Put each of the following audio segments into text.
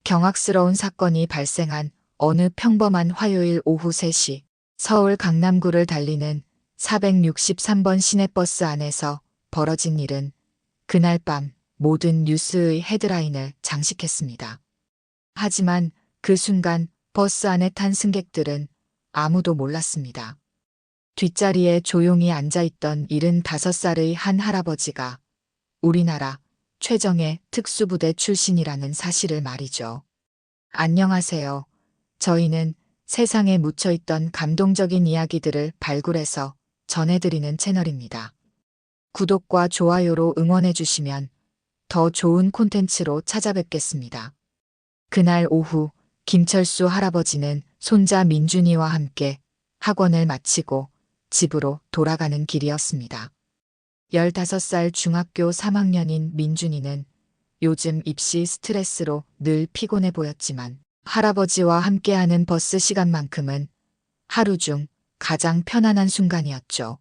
경악스러운 사건이 발생한 어느 평범한 화요일 오후 3시 서울 강남구를 달리는 463번 시내버스 안에서 벌어진 일은 그날 밤 모든 뉴스의 헤드라인을 장식했습니다. 하지만 그 순간 버스 안에 탄 승객들은 아무도 몰랐습니다. 뒷자리에 조용히 앉아있던 75살의 한 할아버지가 우리나라 최정예 특수부대 출신이라는 사실을 말이죠. 안녕하세요. 저희는 세상에 묻혀있던 감동적인 이야기들을 발굴해서 전해드리는 채널입니다. 구독과 좋아요로 응원해주시면 더 좋은 콘텐츠로 찾아뵙겠습니다. 그날 오후 김철수 할아버지는 손자 민준이와 함께 학원을 마치고 집으로 돌아가는 길이었습니다. 15살 중학교 3학년인 민준이는 요즘 입시 스트레스로 늘 피곤해 보였지만 할아버지와 함께하는 버스 시간만큼은 하루 중 가장 편안한 순간이었죠.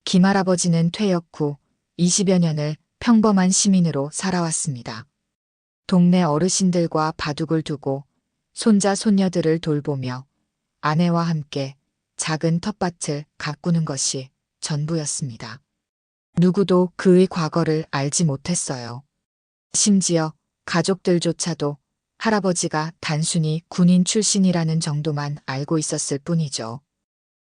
김할아버지는 퇴역 후 20여 년을 평범한 시민으로 살아왔습니다. 동네 어르신들과 바둑을 두고 손자 손녀들을 돌보며 아내와 함께 작은 텃밭을 가꾸는 것이 전부였습니다. 누구도 그의 과거를 알지 못했어요. 심지어 가족들조차도 할아버지가 단순히 군인 출신이라는 정도만 알고 있었을 뿐이죠.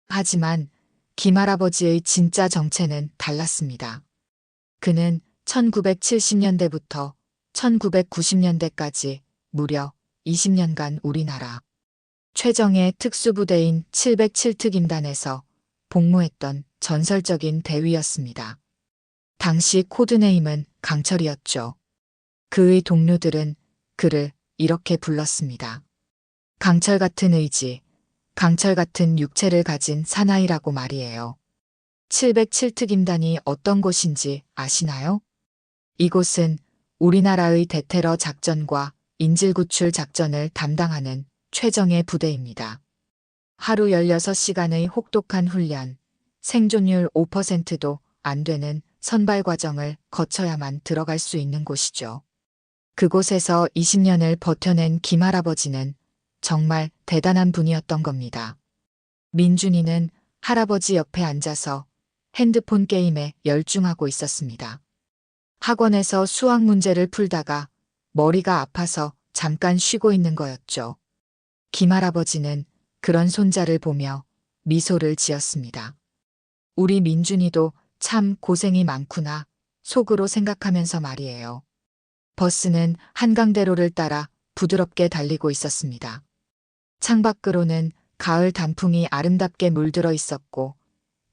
하지만 김할아버지의 진짜 정체는 달랐습니다. 그는 1970년대부터 1990년대까지 무려 20년간 우리나라 최정예 특수부대인 707특임단에서 복무했던 전설적인 대위였습니다. 당시 코드네임은 강철이었죠. 그의 동료들은 그를 이렇게 불렀습니다. 강철 같은 의지, 강철 같은 육체를 가진 사나이라고 말이에요. 707특임단이 어떤 곳인지 아시나요? 이곳은 우리나라의 대테러 작전과 인질구출 작전을 담당하는 최정예 부대입니다. 하루 16시간의 혹독한 훈련, 생존율 5%도 안 되는 선발 과정을 거쳐야만 들어갈 수 있는 곳이죠. 그곳에서 20년을 버텨낸 김할아버지는 정말 대단한 분이었던 겁니다. 민준이는 할아버지 옆에 앉아서 핸드폰 게임에 열중하고 있었습니다. 학원에서 수학 문제를 풀다가 머리가 아파서 잠깐 쉬고 있는 거였죠. 김할아버지는 그런 손자를 보며 미소를 지었습니다. 우리 민준이도 참 고생이 많구나 속으로 생각하면서 말이에요. 버스는 한강대로를 따라 부드럽게 달리고 있었습니다. 창밖으로는 가을 단풍이 아름답게 물들어 있었고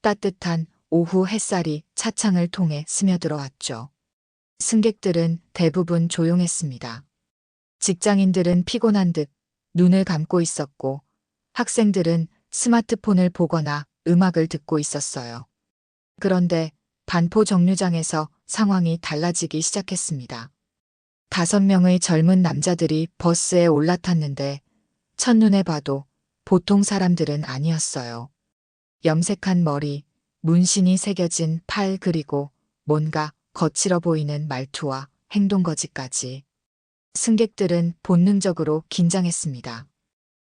따뜻한 오후 햇살이 차창을 통해 스며들어왔죠. 승객들은 대부분 조용했습니다. 직장인들은 피곤한 듯 눈을 감고 있었고 학생들은 스마트폰을 보거나 음악을 듣고 있었어요. 그런데 반포 정류장에서 상황이 달라지기 시작했습니다. 5명의 젊은 남자들이 버스에 올라탔는데 첫눈에 봐도 보통 사람들은 아니었어요. 염색한 머리, 문신이 새겨진 팔 그리고 뭔가 거칠어 보이는 말투와 행동거지까지. 승객들은 본능적으로 긴장했습니다.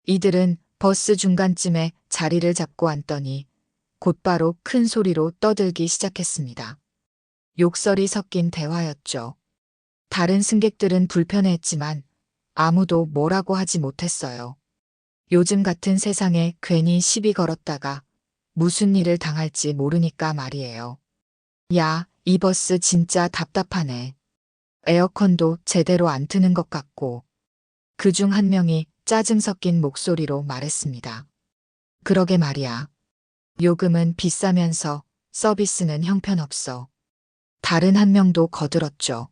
이들은 버스 중간쯤에 자리를 잡고 앉더니 곧바로 큰 소리로 떠들기 시작했습니다. 욕설이 섞인 대화였죠. 다른 승객들은 불편해했지만 아무도 뭐라고 하지 못했어요. 요즘 같은 세상에 괜히 시비 걸었다가 무슨 일을 당할지 모르니까 말이에요. 야, 이 버스 진짜 답답하네. 에어컨도 제대로 안 트는 것 같고. 그중 한 명이 짜증 섞인 목소리로 말했습니다. 그러게 말이야. 요금은 비싸면서 서비스는 형편없어. 다른 한 명도 거들었죠.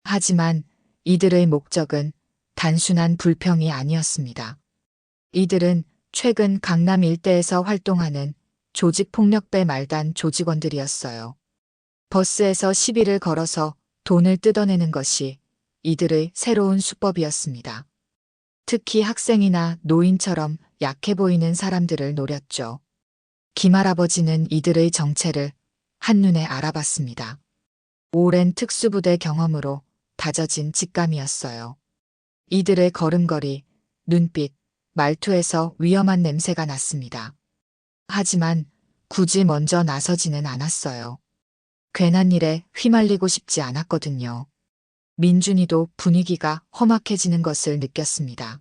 하지만 이들의 목적은 단순한 불평이 아니었습니다. 이들은 최근 강남 일대에서 활동하는 조직폭력배 말단 조직원들이었어요. 버스에서 시비를 걸어서 돈을 뜯어내는 것이 이들의 새로운 수법이었습니다. 특히 학생이나 노인처럼 약해 보이는 사람들을 노렸죠. 김할아버지는 이들의 정체를 한눈에 알아봤습니다. 오랜 특수부대 경험으로 다져진 직감이었어요. 이들의 걸음걸이, 눈빛, 말투에서 위험한 냄새가 났습니다. 하지만 굳이 먼저 나서지는 않았어요. 괜한 일에 휘말리고 싶지 않았거든요. 민준이도 분위기가 험악해지는 것을 느꼈습니다.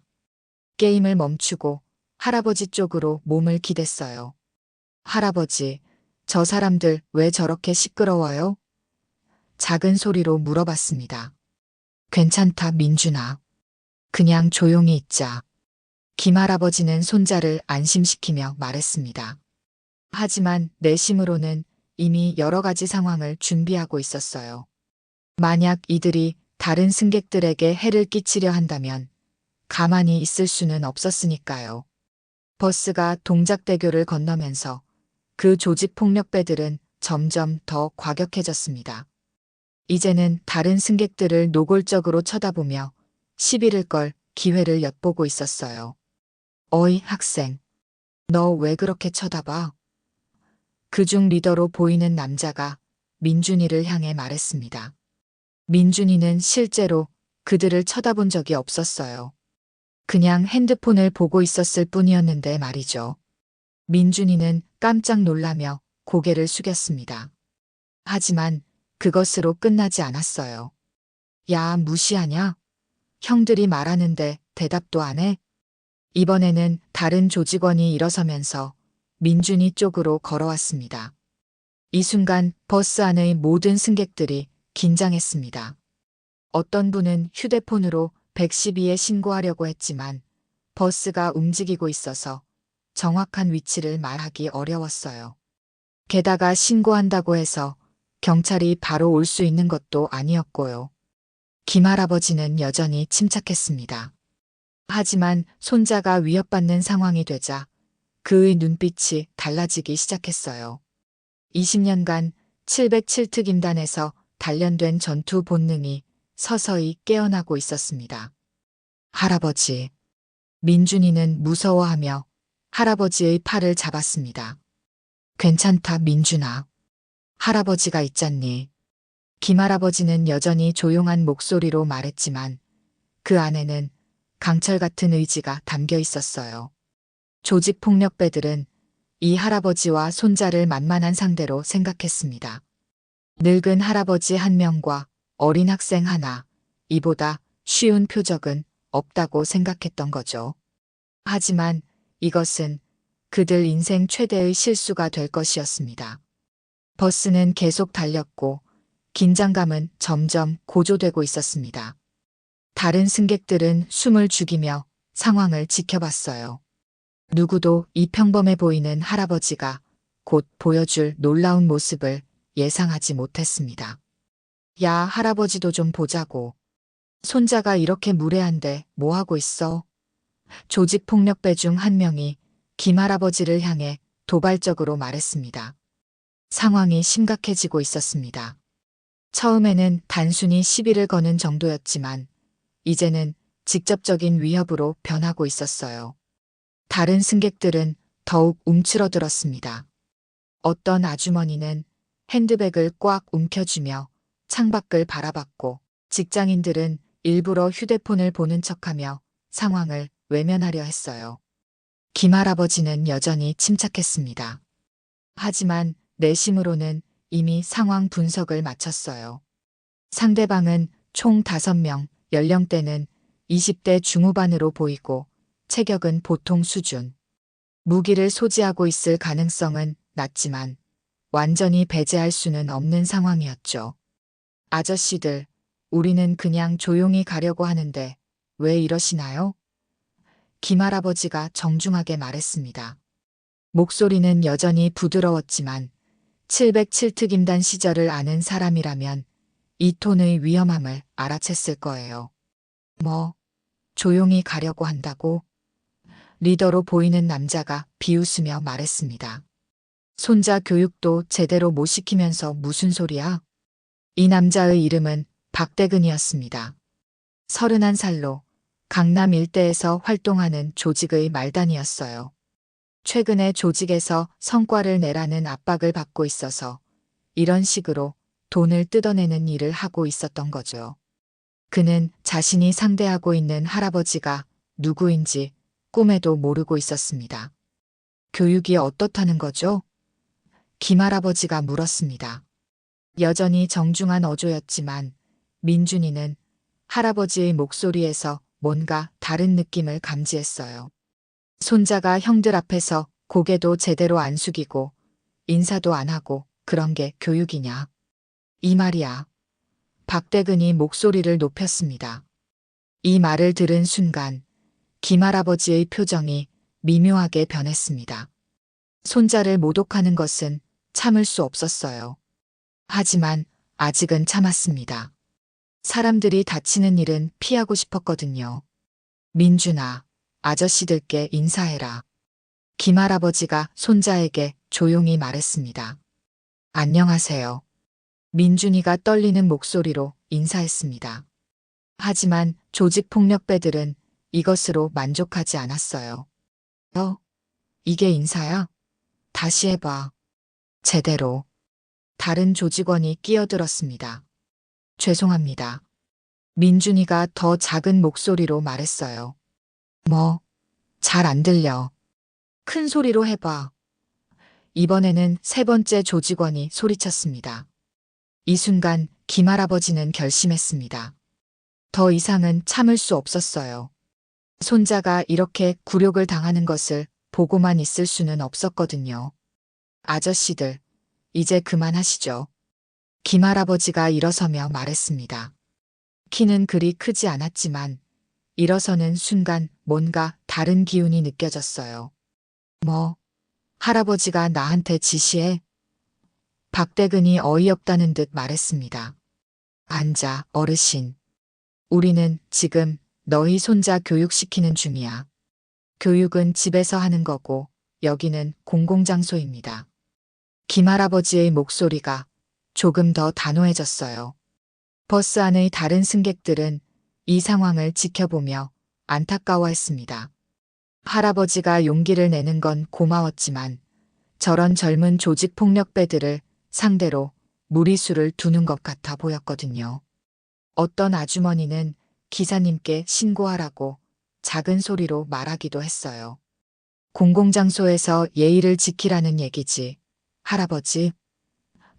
게임을 멈추고 할아버지 쪽으로 몸을 기댔어요. 할아버지, 저 사람들 왜 저렇게 시끄러워요? 작은 소리로 물어봤습니다. 괜찮다, 민준아. 그냥 조용히 있자. 김할아버지는 손자를 안심시키며 말했습니다. 하지만 내심으로는 이미 여러 가지 상황을 준비하고 있었어요. 만약 이들이 다른 승객들에게 해를 끼치려 한다면 가만히 있을 수는 없었으니까요. 버스가 동작대교를 건너면서 그 조직폭력배들은 점점 더 과격해졌습니다. 이제는 다른 승객들을 노골적으로 쳐다보며 시비를 걸 기회를 엿보고 있었어요. 어이, 학생. 너 왜 그렇게 쳐다봐? 그중 리더로 보이는 남자가 민준이를 향해 말했습니다. 민준이는 실제로 그들을 쳐다본 적이 없었어요. 그냥 핸드폰을 보고 있었을 뿐이었는데 말이죠. 민준이는 깜짝 놀라며 고개를 숙였습니다. 하지만 그것으로 끝나지 않았어요. 야, 무시하냐? 형들이 말하는데 대답도 안 해? 이번에는 다른 조직원이 일어서면서 민준이 쪽으로 걸어왔습니다. 이 순간 버스 안의 모든 승객들이 긴장했습니다. 어떤 분은 휴대폰으로 112에 신고하려고 했지만 버스가 움직이고 있어서 정확한 위치를 말하기 어려웠어요. 게다가 신고한다고 해서 경찰이 바로 올 수 있는 것도 아니었고요. 김할아버지는 여전히 침착했습니다. 하지만 손자가 위협받는 상황이 되자 그의 눈빛이 달라지기 시작했어요. 20년간 707특 임단에서 단련된 전투 본능이 서서히 깨어나고 있었습니다. 할아버지. 민준이는 무서워하며 할아버지의 팔을 잡았습니다. 괜찮다, 민준아. 할아버지가 있잖니. 김할아버지는 여전히 조용한 목소리로 말했지만 그 안에는 강철 같은 의지가 담겨 있었어요. 조직폭력배들은 이 할아버지와 손자를 만만한 상대로 생각했습니다. 늙은 할아버지 한 명과 어린 학생 하나, 이보다 쉬운 표적은 없다고 생각했던 거죠. 하지만 이것은 그들 인생 최대의 실수가 될 것이었습니다. 버스는 계속 달렸고 긴장감은 점점 고조되고 있었습니다. 다른 승객들은 숨을 죽이며 상황을 지켜봤어요. 누구도 이 평범해 보이는 할아버지가 곧 보여줄 놀라운 모습을 예상하지 못했습니다. 야, 할아버지도 좀 보자고. 손자가 이렇게 무례한데 뭐 하고 있어? 조직폭력배 중 한 명이 김할아버지를 향해 도발적으로 말했습니다. 상황이 심각해지고 있었습니다. 처음에는 단순히 시비를 거는 정도였지만 이제는 직접적인 위협으로 변하고 있었어요. 다른 승객들은 더욱 움츠러들었습니다. 어떤 아주머니는 핸드백을 꽉 움켜쥐며 창밖을 바라봤고 직장인들은 일부러 휴대폰을 보는 척하며 상황을 외면하려 했어요. 김할아버지는 여전히 침착했습니다. 하지만 내심으로는 이미 상황 분석을 마쳤어요. 상대방은 총 5명, 연령대는 20대 중후반으로 보이고 체격은 보통 수준. 무기를 소지하고 있을 가능성은 낮지만 완전히 배제할 수는 없는 상황이었죠. 아저씨들, 우리는 그냥 조용히 가려고 하는데 왜 이러시나요? 김할아버지가 정중하게 말했습니다. 목소리는 여전히 부드러웠지만 707특 임단 시절을 아는 사람이라면 이 톤의 위험함을 알아챘을 거예요. 뭐, 조용히 가려고 한다고? 리더로 보이는 남자가 비웃으며 말했습니다. 손자 교육도 제대로 못 시키면서 무슨 소리야? 이 남자의 이름은 박대근이었습니다. 31살로 강남 일대에서 활동하는 조직의 말단이었어요. 최근에 조직에서 성과를 내라는 압박을 받고 있어서 이런 식으로 돈을 뜯어내는 일을 하고 있었던 거죠. 그는 자신이 상대하고 있는 할아버지가 누구인지 꿈에도 모르고 있었습니다. 교육이 어떻다는 거죠? 김할아버지가 물었습니다. 여전히 정중한 어조였지만 민준이는 할아버지의 목소리에서 뭔가 다른 느낌을 감지했어요. 손자가 형들 앞에서 고개도 제대로 안 숙이고 인사도 안 하고 그런 게 교육이냐. 이 말이야. 박대근이 목소리를 높였습니다. 이 말을 들은 순간 김할아버지의 표정이 미묘하게 변했습니다. 손자를 모독하는 것은 참을 수 없었어요. 하지만 아직은 참았습니다. 사람들이 다치는 일은 피하고 싶었거든요. 민준아, 아저씨들께 인사해라. 김할아버지가 손자에게 조용히 말했습니다. 안녕하세요. 민준이가 떨리는 목소리로 인사했습니다. 하지만 조직폭력배들은 이것으로 만족하지 않았어요. 이게 인사야? 다시 해봐. 제대로. 다른 조직원이 끼어들었습니다. 죄송합니다. 민준이가 더 작은 목소리로 말했어요. 잘 안 들려. 큰 소리로 해봐. 이번에는 세 번째 조직원이 소리쳤습니다. 이 순간 김할아버지는 결심했습니다. 더 이상은 참을 수 없었어요. 손자가 이렇게 굴욕을 당하는 것을 보고만 있을 수는 없었거든요. 아저씨들, 이제 그만하시죠. 김할아버지가 일어서며 말했습니다. 키는 그리 크지 않았지만 일어서는 순간 뭔가 다른 기운이 느껴졌어요. 할아버지가 나한테 지시해? 박대근이 어이없다는 듯 말했습니다. 앉아, 어르신. 우리는 지금 너희 손자 교육시키는 중이야. 교육은 집에서 하는 거고 여기는 공공장소입니다. 김할아버지의 목소리가 조금 더 단호해졌어요. 버스 안의 다른 승객들은 이 상황을 지켜보며 안타까워했습니다. 할아버지가 용기를 내는 건 고마웠지만 저런 젊은 조직폭력배들을 상대로 무리수를 두는 것 같아 보였거든요. 어떤 아주머니는 기사님께 신고하라고 작은 소리로 말하기도 했어요. 공공장소에서 예의를 지키라는 얘기지. 할아버지.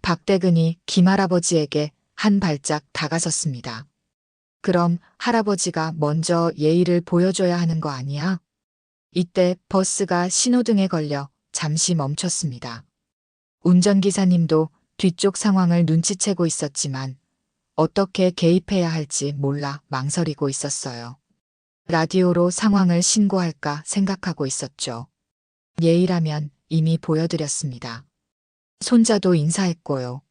박대근이 김할아버지에게 한 발짝 다가섰습니다. 그럼 할아버지가 먼저 예의를 보여줘야 하는 거 아니야? 이때 버스가 신호등에 걸려 잠시 멈췄습니다. 운전기사님도 뒤쪽 상황을 눈치채고 있었지만 어떻게 개입해야 할지 몰라 망설이고 있었어요. 라디오로 상황을 신고할까 생각하고 있었죠. 예의라면 이미 보여드렸습니다. 손자도 인사했고요.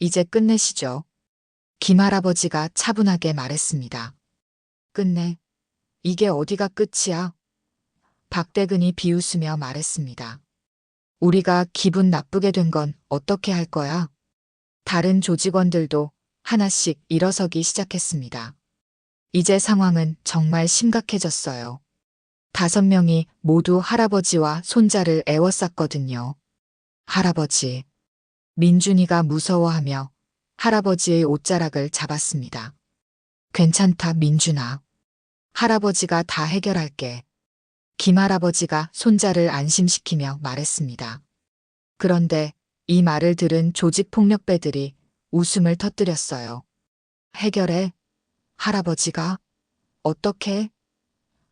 이제 끝내시죠. 김할아버지가 차분하게 말했습니다. 끝내? 이게 어디가 끝이야? 박대근이 비웃으며 말했습니다. 우리가 기분 나쁘게 된 건 어떻게 할 거야? 다른 조직원들도 하나씩 일어서기 시작했습니다. 이제 상황은 정말 심각해졌어요. 5명이 모두 할아버지와 손자를 애워쌌거든요. 할아버지. 민준이가 무서워하며 할아버지의 옷자락을 잡았습니다. 괜찮다, 민준아. 할아버지가 다 해결할게. 김할아버지가 손자를 안심시키며 말했습니다. 그런데 이 말을 들은 조직폭력배들이 웃음을 터뜨렸어요. 해결해? 할아버지가? 어떻게?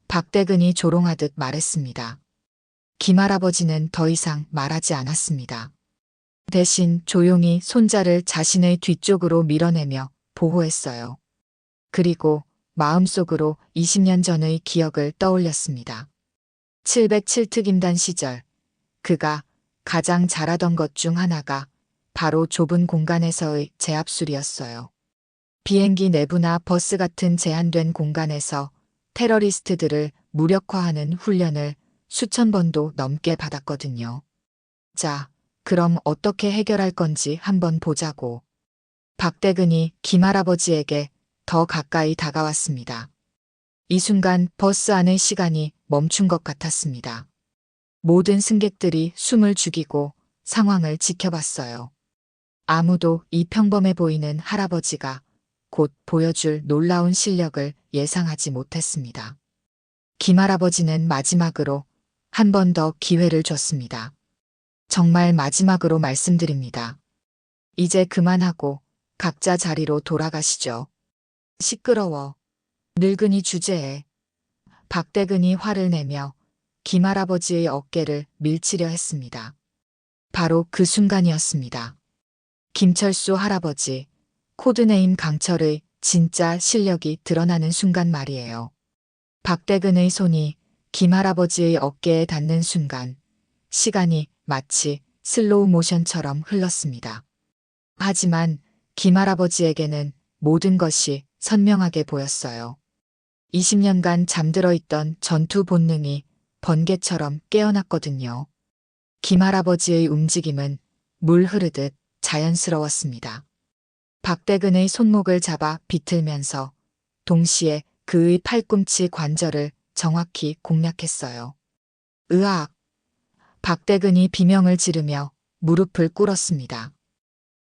박대근이 조롱하듯 말했습니다. 김할아버지는 더 이상 말하지 않았습니다. 대신 조용히 손자를 자신의 뒤쪽으로 밀어내며 보호했어요. 그리고 마음속으로 20년 전의 기억을 떠올렸습니다. 707특임단 시절 그가 가장 잘하던 것 중 하나가 바로 좁은 공간에서의 제압술이었어요. 비행기 내부나 버스 같은 제한된 공간에서 테러리스트들을 무력화하는 훈련을 수천 번도 넘게 받았거든요. 자, 그럼 어떻게 해결할 건지 한번 보자고. 박대근이 김할아버지에게 더 가까이 다가왔습니다. 이 순간 버스 안의 시간이 멈춘 것 같았습니다. 모든 승객들이 숨을 죽이고 상황을 지켜봤어요. 아무도 이 평범해 보이는 할아버지가 곧 보여줄 놀라운 실력을 예상하지 못했습니다. 김할아버지는 마지막으로 한 번 더 기회를 줬습니다. 정말 마지막으로 말씀드립니다. 이제 그만하고 각자 자리로 돌아가시죠. 시끄러워. 늙은이 주제에. 박대근이 화를 내며 김할아버지의 어깨를 밀치려 했습니다. 바로 그 순간이었습니다. 김철수 할아버지, 코드네임 강철의 진짜 실력이 드러나는 순간 말이에요. 박대근의 손이 김할아버지의 어깨에 닿는 순간 시간이 마치 슬로우 모션처럼 흘렀습니다. 하지만 김할아버지에게는 모든 것이 선명하게 보였어요. 20년간 잠들어 있던 전투 본능이 번개처럼 깨어났거든요. 김할아버지의 움직임은 물 흐르듯 자연스러웠습니다. 박대근의 손목을 잡아 비틀면서 동시에 그의 팔꿈치 관절을 정확히 공략했어요. 으악! 박대근이 비명을 지르며 무릎을 꿇었습니다.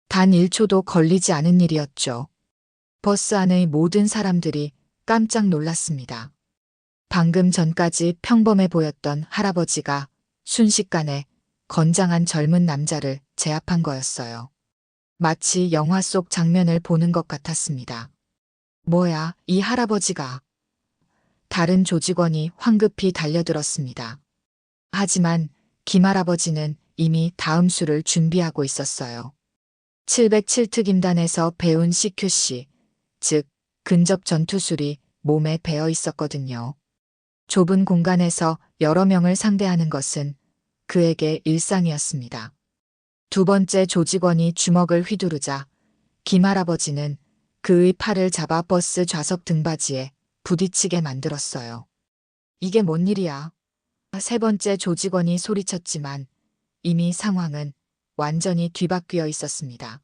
단 1초도 걸리지 않은 일이었죠. 버스 안의 모든 사람들이 깜짝 놀랐습니다. 방금 전까지 평범해 보였던 할아버지가 순식간에 건장한 젊은 남자를 제압한 거였어요. 마치 영화 속 장면을 보는 것 같았습니다. 뭐야, 이 할아버지가. 다른 조직원이 황급히 달려들었습니다. 하지만 김할아버지는 이미 다음 수를 준비하고 있었어요. 707특임단에서 배운 CQC, 즉 근접 전투술이 몸에 배어 있었거든요. 좁은 공간에서 여러 명을 상대하는 것은 그에게 일상이었습니다. 두 번째 조직원이 주먹을 휘두르자 김할아버지는 그의 팔을 잡아 버스 좌석 등받이에 부딪히게 만들었어요. 이게 뭔 일이야? 세 번째 조직원이 소리쳤지만 이미 상황은 완전히 뒤바뀌어 있었습니다.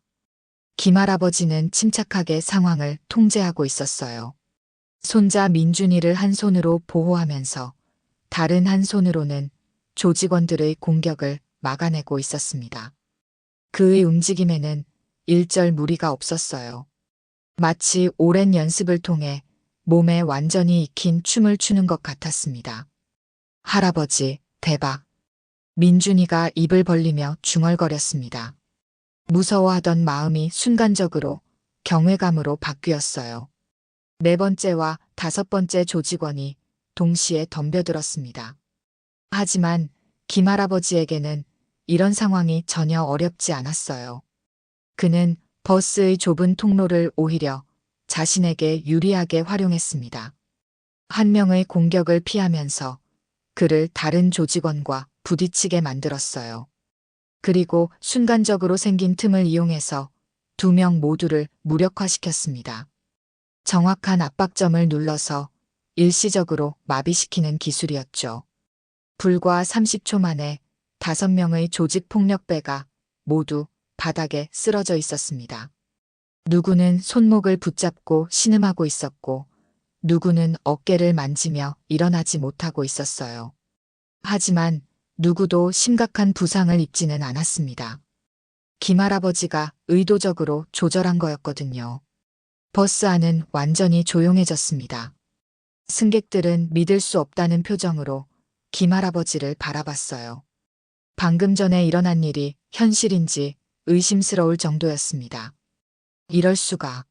김할아버지는 침착하게 상황을 통제하고 있었어요. 손자 민준이를 한 손으로 보호하면서 다른 한 손으로는 조직원들의 공격을 막아내고 있었습니다. 그의 움직임에는 일절 무리가 없었어요. 마치 오랜 연습을 통해 몸에 완전히 익힌 춤을 추는 것 같았습니다. 할아버지, 대박. 민준이가 입을 벌리며 중얼거렸습니다. 무서워하던 마음이 순간적으로 경외감으로 바뀌었어요. 네 번째와 다섯 번째 조직원이 동시에 덤벼들었습니다. 하지만 김할아버지에게는 이런 상황이 전혀 어렵지 않았어요. 그는 버스의 좁은 통로를 오히려 자신에게 유리하게 활용했습니다. 한 명의 공격을 피하면서 그를 다른 조직원과 부딪히게 만들었어요. 그리고 순간적으로 생긴 틈을 이용해서 두 명 모두를 무력화시켰습니다. 정확한 압박점을 눌러서 일시적으로 마비시키는 기술이었죠. 불과 30초 만에 5명의 조직 폭력배가 모두 바닥에 쓰러져 있었습니다. 누구는 손목을 붙잡고 신음하고 있었고 누구는 어깨를 만지며 일어나지 못하고 있었어요. 하지만 누구도 심각한 부상을 입지는 않았습니다. 김할아버지가 의도적으로 조절한 거였거든요. 버스 안은 완전히 조용해졌습니다. 승객들은 믿을 수 없다는 표정으로 김할아버지를 바라봤어요. 방금 전에 일어난 일이 현실인지 의심스러울 정도였습니다. 이럴 수가.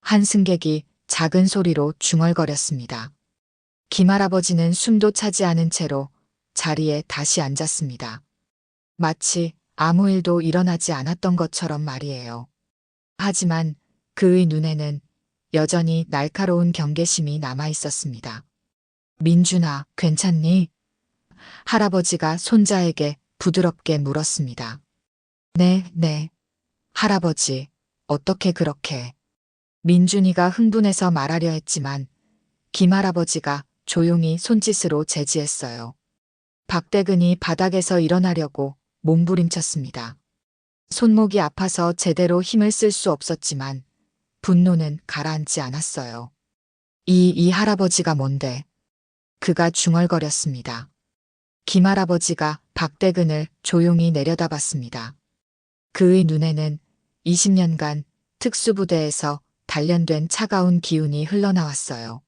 한 승객이 작은 소리로 중얼거렸습니다. 김할아버지는 숨도 차지 않은 채로 자리에 다시 앉았습니다. 마치 아무 일도 일어나지 않았던 것처럼 말이에요. 하지만 그의 눈에는 여전히 날카로운 경계심이 남아 있었습니다. 민준아, 괜찮니? 할아버지가 손자에게 부드럽게 물었습니다. 네. 할아버지, 어떻게 그렇게. 민준이가 흥분해서 말하려 했지만 김할아버지가 조용히 손짓으로 제지했어요. 박대근이 바닥에서 일어나려고 몸부림쳤습니다. 손목이 아파서 제대로 힘을 쓸 수 없었지만 분노는 가라앉지 않았어요. 이 할아버지가 뭔데? 그가 중얼거렸습니다. 김할아버지가 박대근을 조용히 내려다봤습니다. 그의 눈에는 20년간 특수부대에서 단련된 차가운 기운이 흘러나왔어요.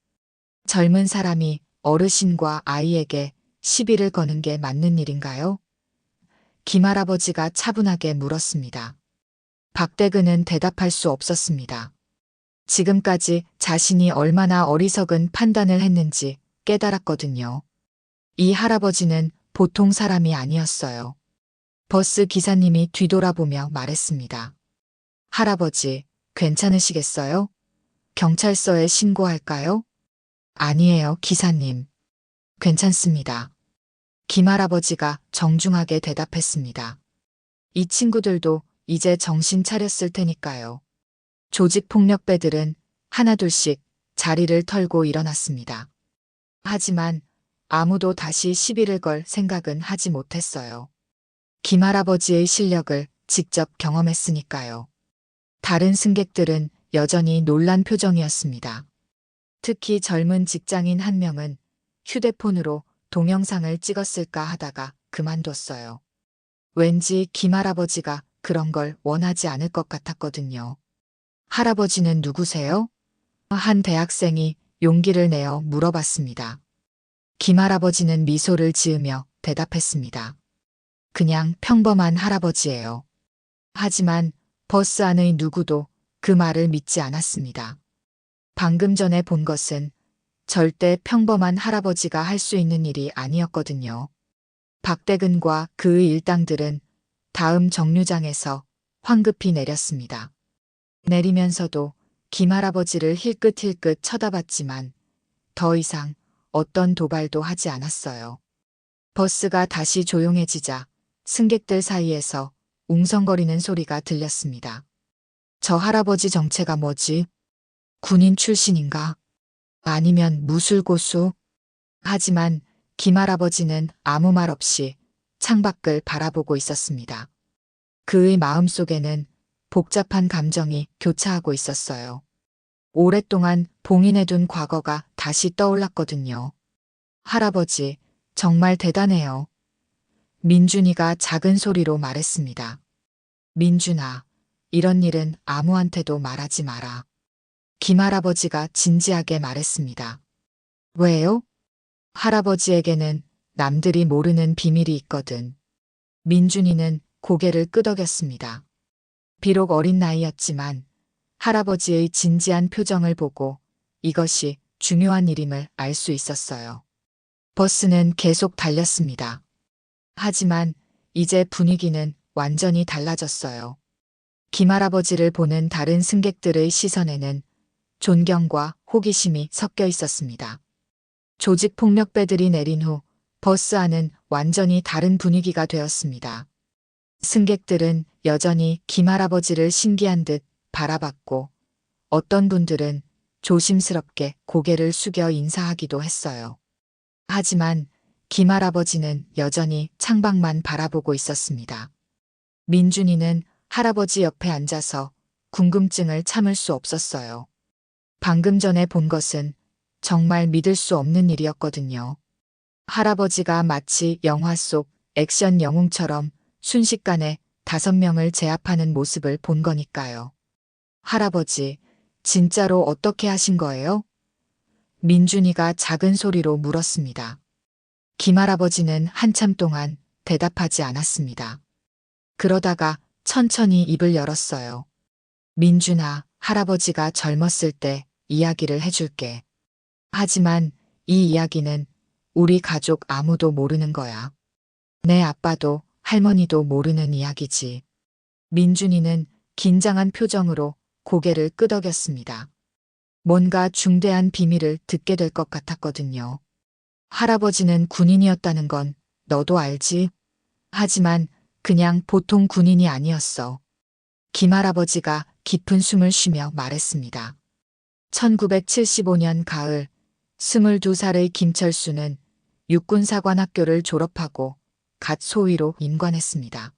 젊은 사람이 어르신과 아이에게 시비를 거는 게 맞는 일인가요? 김할아버지가 차분하게 물었습니다. 박대근은 대답할 수 없었습니다. 지금까지 자신이 얼마나 어리석은 판단을 했는지 깨달았거든요. 이 할아버지는 보통 사람이 아니었어요. 버스 기사님이 뒤돌아보며 말했습니다. 할아버지, 괜찮으시겠어요? 경찰서에 신고할까요? 아니에요, 기사님. 괜찮습니다. 김할아버지가 정중하게 대답했습니다. 이 친구들도 이제 정신 차렸을 테니까요. 조직폭력배들은 하나둘씩 자리를 털고 일어났습니다. 하지만 아무도 다시 시비를 걸 생각은 하지 못했어요. 김할아버지의 실력을 직접 경험했으니까요. 다른 승객들은 여전히 놀란 표정이었습니다. 특히 젊은 직장인 한 명은 휴대폰으로 동영상을 찍었을까 하다가 그만뒀어요. 왠지 김할아버지가 그런 걸 원하지 않을 것 같았거든요. 할아버지는 누구세요? 한 대학생이 용기를 내어 물어봤습니다. 김할아버지는 미소를 지으며 대답했습니다. 그냥 평범한 할아버지예요. 하지만 버스 안의 누구도 그 말을 믿지 않았습니다. 방금 전에 본 것은 절대 평범한 할아버지가 할 수 있는 일이 아니었거든요. 박대근과 그의 일당들은 다음 정류장에서 황급히 내렸습니다. 내리면서도 김할아버지를 힐끗힐끗 쳐다봤지만 더 이상 어떤 도발도 하지 않았어요. 버스가 다시 조용해지자 승객들 사이에서 웅성거리는 소리가 들렸습니다. 저 할아버지 정체가 뭐지? 군인 출신인가? 아니면 무술고수? 하지만 김할아버지는 아무 말 없이 창밖을 바라보고 있었습니다. 그의 마음속에는 복잡한 감정이 교차하고 있었어요. 오랫동안 봉인해둔 과거가 다시 떠올랐거든요. 할아버지, 정말 대단해요. 민준이가 작은 소리로 말했습니다. 민준아, 이런 일은 아무한테도 말하지 마라. 김할아버지가 진지하게 말했습니다. 왜요? 할아버지에게는 남들이 모르는 비밀이 있거든. 민준이는 고개를 끄덕였습니다. 비록 어린 나이였지만 할아버지의 진지한 표정을 보고 이것이 중요한 일임을 알 수 있었어요. 버스는 계속 달렸습니다. 하지만 이제 분위기는 완전히 달라졌어요. 김할아버지를 보는 다른 승객들의 시선에는 존경과 호기심이 섞여 있었습니다. 조직폭력배들이 내린 후 버스 안은 완전히 다른 분위기가 되었습니다. 승객들은 여전히 김할아버지를 신기한 듯 바라봤고 어떤 분들은 조심스럽게 고개를 숙여 인사하기도 했어요. 하지만 김할아버지는 여전히 창밖만 바라보고 있었습니다. 민준이는 할아버지 옆에 앉아서 궁금증을 참을 수 없었어요. 방금 전에 본 것은 정말 믿을 수 없는 일이었거든요. 할아버지가 마치 영화 속 액션 영웅처럼 순식간에 5명을 제압하는 모습을 본 거니까요. 할아버지, 진짜로 어떻게 하신 거예요? 민준이가 작은 소리로 물었습니다. 김할아버지는 한참 동안 대답하지 않았습니다. 그러다가 천천히 입을 열었어요. 민준아, 할아버지가 젊었을 때 이야기를 해줄게. 하지만 이 이야기는 우리 가족 아무도 모르는 거야. 내 아빠도 할머니도 모르는 이야기지. 민준이는 긴장한 표정으로 고개를 끄덕였습니다. 뭔가 중대한 비밀을 듣게 될 것 같았거든요. 할아버지는 군인이었다는 건 너도 알지? 하지만 그냥 보통 군인이 아니었어. 김할아버지가 깊은 숨을 쉬며 말했습니다. 1975년 가을 22살의 김철수는 육군사관학교를 졸업하고 갓 소위로 임관했습니다.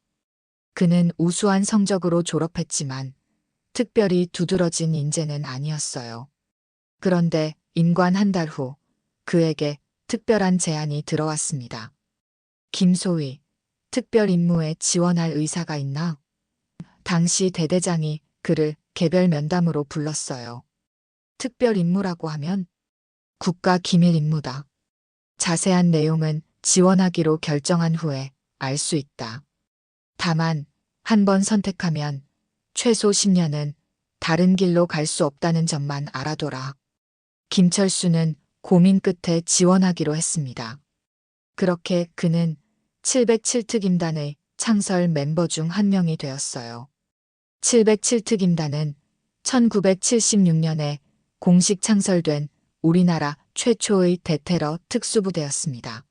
그는 우수한 성적으로 졸업했지만 특별히 두드러진 인재는 아니었어요. 그런데 임관 한 달 후 그에게 특별한 제안이 들어왔습니다. 김소위, 특별 임무에 지원할 의사가 있나? 당시 대대장이 그를 개별 면담으로 불렀어요. 특별 임무라고 하면 국가 기밀 임무다. 자세한 내용은 지원하기로 결정한 후에 알 수 있다. 다만 한 번 선택하면 최소 10년은 다른 길로 갈 수 없다는 점만 알아둬라. 김철수는 고민 끝에 지원하기로 했습니다. 그렇게 그는 707특임단의 창설 멤버 중 한 명이 되었어요. 707특임단은 1976년에 공식 창설된 우리나라 최초의 대테러 특수부대였습니다.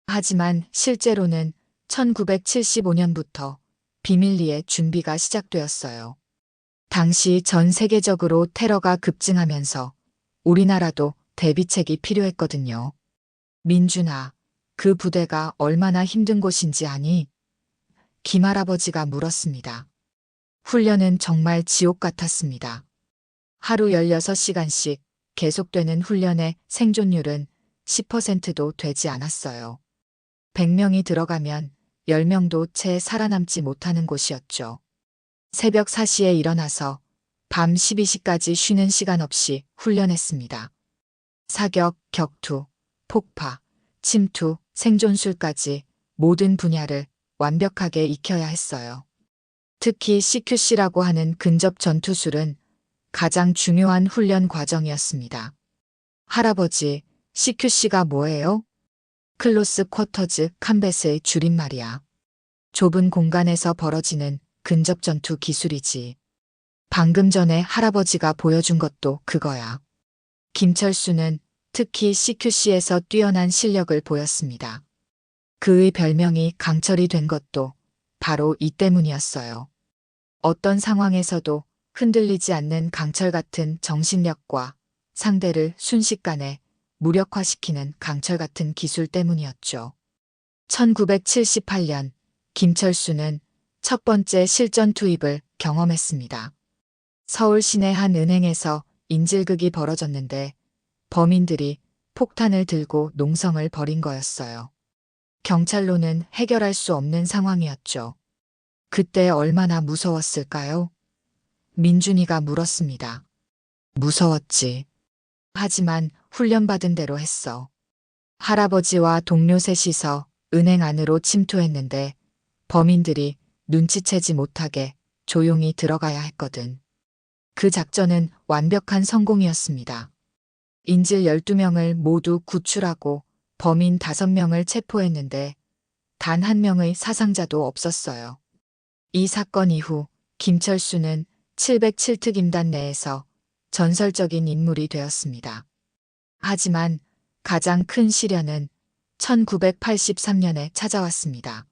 하지만 실제로는 1975년부터 비밀리에 준비가 시작되었어요. 당시 전 세계적으로 테러가 급증하면서 우리나라도 대비책이 필요했거든요. 민준아, 그 부대가 얼마나 힘든 곳인지 아니? 김할아버지가 물었습니다. 훈련은 정말 지옥 같았습니다. 하루 16시간씩 계속되는 훈련의 생존율은 10%도 되지 않았어요. 100명이 들어가면 10명도 채 살아남지 못하는 곳이었죠. 새벽 4시에 일어나서 밤 12시까지 쉬는 시간 없이 훈련했습니다. 사격, 격투, 폭파, 침투, 생존술까지 모든 분야를 완벽하게 익혀야 했어요. 특히 CQC라고 하는 근접 전투술은 가장 중요한 훈련 과정이었습니다. 할아버지, CQC가 뭐예요? 클로스 쿼터즈 캄뱃의 줄임말이야. 좁은 공간에서 벌어지는 근접 전투 기술이지. 방금 전에 할아버지가 보여준 것도 그거야. 김철수는 특히 CQC에서 뛰어난 실력을 보였습니다. 그의 별명이 강철이 된 것도 바로 이 때문이었어요. 어떤 상황에서도 흔들리지 않는 강철 같은 정신력과 상대를 순식간에 무력화시키는 강철 같은 기술 때문이었죠. 1978년 김철수는 첫 번째 실전 투입을 경험했습니다. 서울 시내 한 은행에서 인질극이 벌어졌는데 범인들이 폭탄을 들고 농성을 벌인 거였어요. 경찰로는 해결할 수 없는 상황이었죠. 그때 얼마나 무서웠을까요? 민준이가 물었습니다. 무서웠지. 하지만 훈련받은 대로 했어. 할아버지와 동료 셋이서 은행 안으로 침투했는데 범인들이 눈치채지 못하게 조용히 들어가야 했거든. 그 작전은 완벽한 성공이었습니다. 인질 12명을 모두 구출하고 범인 5명을 체포했는데 단 한 명의 사상자도 없었어요. 이 사건 이후 김철수는 707특임단 내에서 전설적인 인물이 되었습니다. 하지만 가장 큰 시련은 1983년에 찾아왔습니다.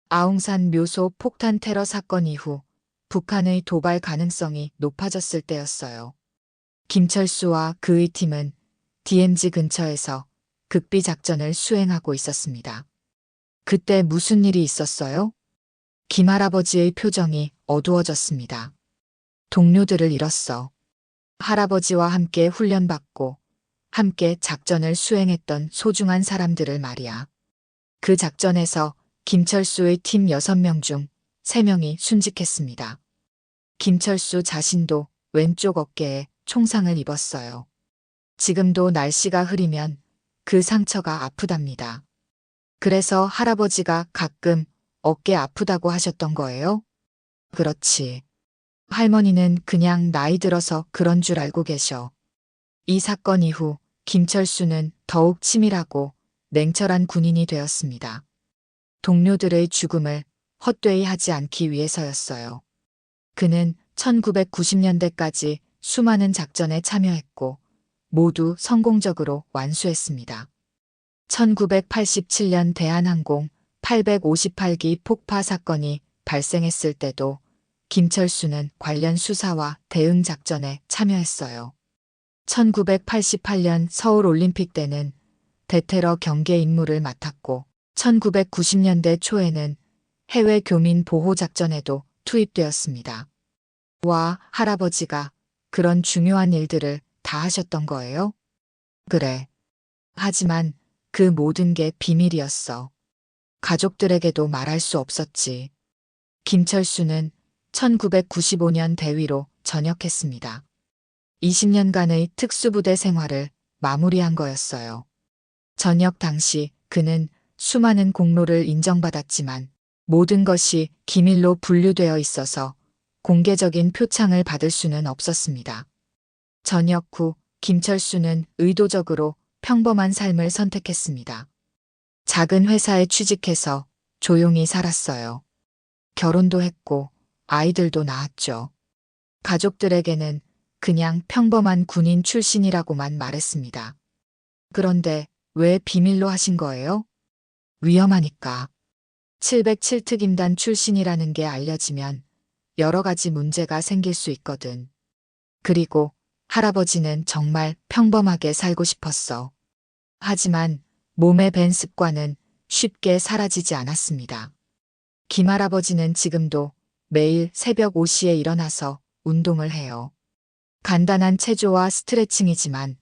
아웅산 묘소 폭탄 테러 사건 이후 북한의 도발 가능성이 높아졌을 때였어요. 김철수와 그의 팀은 DMZ 근처에서 극비 작전을 수행하고 있었습니다. 그때 무슨 일이 있었어요? 김할아버지의 표정이 어두워졌습니다. 동료들을 잃었어. 할아버지와 함께 훈련받고 함께 작전을 수행했던 소중한 사람들을 말이야. 그 작전에서 김철수의 팀 6명 중 3명이 순직했습니다. 김철수 자신도 왼쪽 어깨에 총상을 입었어요. 지금도 날씨가 흐리면 그 상처가 아프답니다. 그래서 할아버지가 가끔 어깨 아프다고 하셨던 거예요? 그렇지. 할머니는 그냥 나이 들어서 그런 줄 알고 계셔. 이 사건 이후 김철수는 더욱 치밀하고 냉철한 군인이 되었습니다. 동료들의 죽음을 헛되이 하지 않기 위해서였어요. 그는 1990년대까지 수많은 작전에 참여했고 모두 성공적으로 완수했습니다. 1987년 대한항공 858기 폭파 사건이 발생했을 때도 김철수는 관련 수사와 대응 작전에 참여했어요. 1988년 서울올림픽 때는 대테러 경계 임무를 맡았고 1990년대 초에는 해외 교민 보호 작전에도 투입되었습니다. 와, 할아버지가 그런 중요한 일들을 다 하셨던 거예요? 그래. 하지만 그 모든 게 비밀이었어. 가족들에게도 말할 수 없었지. 김철수는 1995년 대위로 전역했습니다. 20년간의 특수부대 생활을 마무리한 거였어요. 전역 당시 그는 수많은 공로를 인정받았지만 모든 것이 기밀로 분류되어 있어서 공개적인 표창을 받을 수는 없었습니다. 전역 후 김철수는 의도적으로 평범한 삶을 선택했습니다. 작은 회사에 취직해서 조용히 살았어요. 결혼도 했고 아이들도 낳았죠. 가족들에게는 그냥 평범한 군인 출신이라고만 말했습니다. 그런데 왜 비밀로 하신 거예요? 위험하니까. 707특임단 출신이라는 게 알려지면 여러 가지 문제가 생길 수 있거든. 그리고 할아버지는 정말 평범하게 살고 싶었어. 하지만 몸에 밴 습관은 쉽게 사라지지 않았습니다. 김할아버지는 지금도 매일 새벽 5시에 일어나서 운동을 해요. 간단한 체조와 스트레칭이지만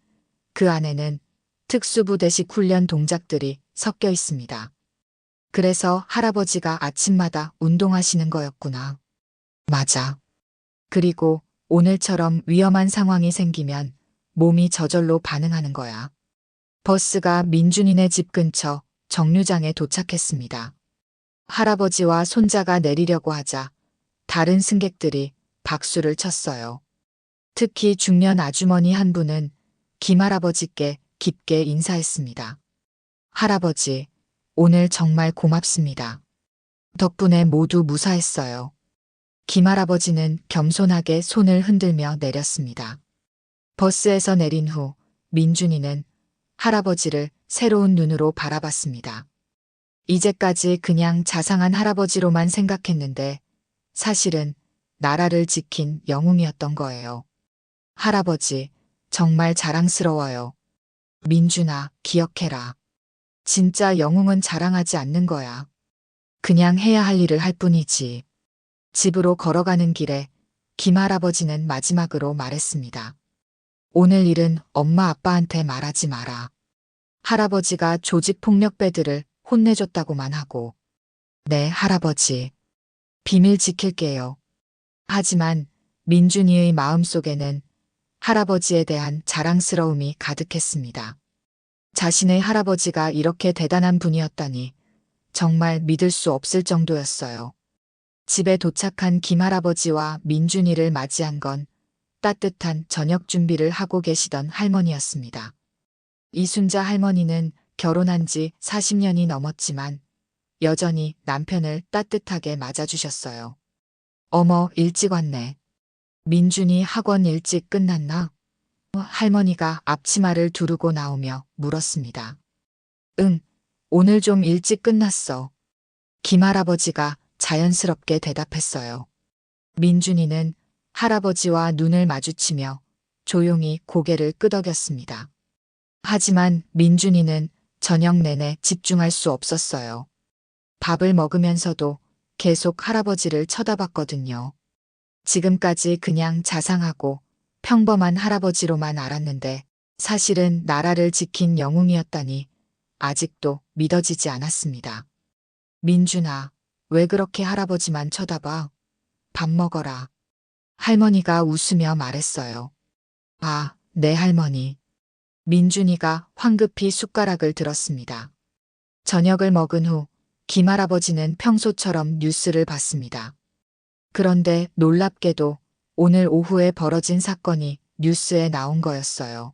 그 안에는 특수부대식 훈련 동작들이 섞여 있습니다. 그래서 할아버지가 아침마다 운동하시는 거였구나. 맞아. 그리고 오늘처럼 위험한 상황이 생기면 몸이 저절로 반응하는 거야. 버스가 민준이네 집 근처 정류장에 도착했습니다. 할아버지와 손자가 내리려고 하자 다른 승객들이 박수를 쳤어요. 특히 중년 아주머니 한 분은 김할아버지께 깊게 인사했습니다. 할아버지, 오늘 정말 고맙습니다. 덕분에 모두 무사했어요. 김할아버지는 겸손하게 손을 흔들며 내렸습니다. 버스에서 내린 후 민준이는 할아버지를 새로운 눈으로 바라봤습니다. 이제까지 그냥 자상한 할아버지로만 생각했는데 사실은 나라를 지킨 영웅이었던 거예요. 할아버지, 정말 자랑스러워요. 민준아, 기억해라. 진짜 영웅은 자랑하지 않는 거야. 그냥 해야 할 일을 할 뿐이지. 집으로 걸어가는 길에 김할아버지는 마지막으로 말했습니다. 오늘 일은 엄마 아빠한테 말하지 마라. 할아버지가 조직폭력배들을 혼내줬다고만 하고. 네, 할아버지. 비밀 지킬게요. 하지만 민준이의 마음속에는 할아버지에 대한 자랑스러움이 가득했습니다. 자신의 할아버지가 이렇게 대단한 분이었다니 정말 믿을 수 없을 정도였어요. 집에 도착한 김할아버지와 민준이를 맞이한 건 따뜻한 저녁 준비를 하고 계시던 할머니였습니다. 이순자 할머니는 결혼한 지 40년이 넘었지만 여전히 남편을 따뜻하게 맞아주셨어요. 어머, 일찍 왔네. 민준이 학원 일찍 끝났나? 할머니가 앞치마를 두르고 나오며 물었습니다. 응, 오늘 좀 일찍 끝났어. 김할아버지가 자연스럽게 대답했어요. 민준이는 할아버지와 눈을 마주치며 조용히 고개를 끄덕였습니다. 하지만 민준이는 저녁 내내 집중할 수 없었어요. 밥을 먹으면서도 계속 할아버지를 쳐다봤거든요. 지금까지 그냥 자상하고 평범한 할아버지로만 알았는데 사실은 나라를 지킨 영웅이었다니 아직도 믿어지지 않았습니다. 민준아, 왜 그렇게 할아버지만 쳐다봐? 밥 먹어라. 할머니가 웃으며 말했어요. 아, 네 할머니. 민준이가 황급히 숟가락을 들었습니다. 저녁을 먹은 후 김할아버지는 평소처럼 뉴스를 봤습니다. 그런데 놀랍게도 오늘 오후에 벌어진 사건이 뉴스에 나온 거였어요.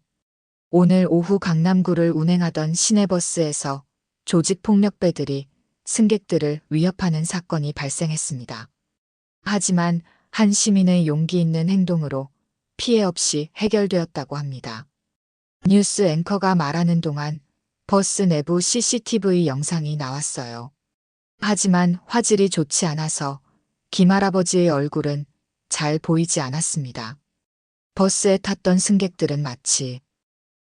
오늘 오후 강남구를 운행하던 시내버스에서 조직폭력배들이 승객들을 위협하는 사건이 발생했습니다. 하지만 한 시민의 용기 있는 행동으로 피해 없이 해결되었다고 합니다. 뉴스 앵커가 말하는 동안 버스 내부 CCTV 영상이 나왔어요. 하지만 화질이 좋지 않아서 김할아버지의 얼굴은 잘 보이지 않았습니다. 버스에 탔던 승객들은 마치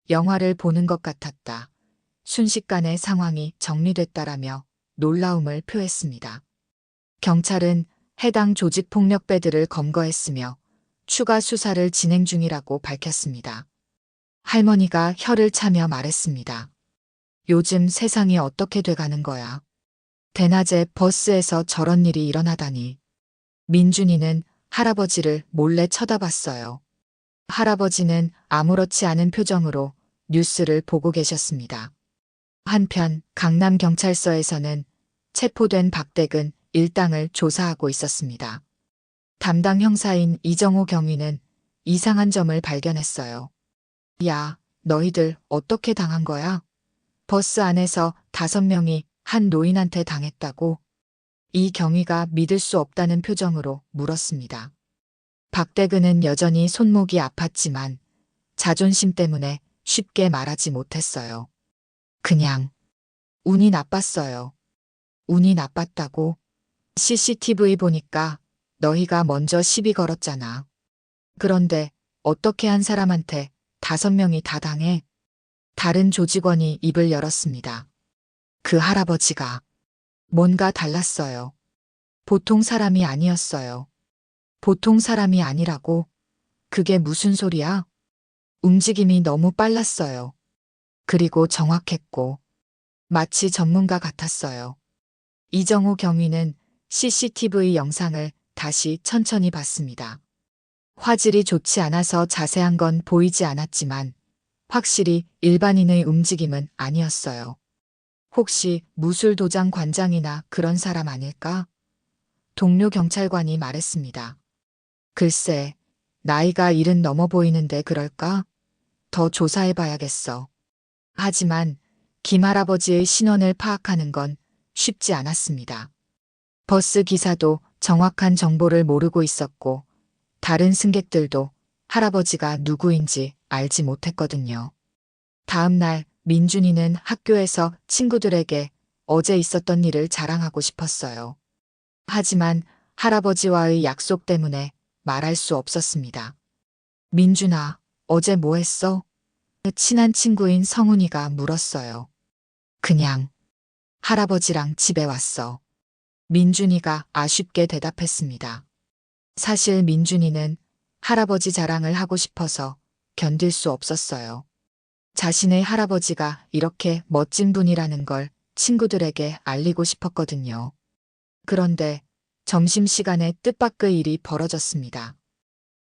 영화를 보는 것 같았다. 순식간에 상황이 정리됐다라며 놀라움을 표했습니다. 경찰은 해당 조직폭력배들을 검거했으며 추가 수사를 진행 중이라고 밝혔습니다. 할머니가 혀를 차며 말했습니다. 요즘 세상이 어떻게 돼가는 거야. 대낮에 버스에서 저런 일이 일어나다니. 민준이는 할아버지를 몰래 쳐다봤어요. 할아버지는 아무렇지 않은 표정으로 뉴스를 보고 계셨습니다. 한편 강남경찰서에서는 체포된 박대근 일당을 조사하고 있었습니다. 담당 형사인 이정호 경위는 이상한 점을 발견했어요. 야, 너희들 어떻게 당한 거야? 버스 안에서 5명이 한 노인한테 당했다고? 이 경위가 믿을 수 없다는 표정으로 물었습니다. 박대근은 여전히 손목이 아팠지만 자존심 때문에 쉽게 말하지 못했어요. 그냥 운이 나빴어요. 운이 나빴다고? CCTV 보니까 너희가 먼저 시비 걸었잖아. 그런데 어떻게 한 사람한테 5명이 다 당해? 다른 조직원이 입을 열었습니다. 그 할아버지가 뭔가 달랐어요. 보통 사람이 아니었어요. 보통 사람이 아니라고? 그게 무슨 소리야? 움직임이 너무 빨랐어요. 그리고 정확했고 마치 전문가 같았어요. 이정호 경위는 CCTV 영상을 다시 천천히 봤습니다. 화질이 좋지 않아서 자세한 건 보이지 않았지만 확실히 일반인의 움직임은 아니었어요. 혹시 무술도장 관장이나 그런 사람 아닐까? 동료 경찰관이 말했습니다. 글쎄, 나이가 70 넘어 보이는데 그럴까? 더 조사해봐야겠어. 하지만 김 할아버지의 신원을 파악하는 건 쉽지 않았습니다. 버스 기사도 정확한 정보를 모르고 있었고 다른 승객들도 할아버지가 누구인지 알지 못했거든요. 다음 날 민준이는 학교에서 친구들에게 어제 있었던 일을 자랑하고 싶었어요. 하지만 할아버지와의 약속 때문에 말할 수 없었습니다. 민준아, 어제 뭐 했어? 친한 친구인 성훈이가 물었어요. 그냥 할아버지랑 집에 왔어. 민준이가 아쉽게 대답했습니다. 사실 민준이는 할아버지 자랑을 하고 싶어서 견딜 수 없었어요. 자신의 할아버지가 이렇게 멋진 분이라는 걸 친구들에게 알리고 싶었거든요. 그런데 점심시간에 뜻밖의 일이 벌어졌습니다.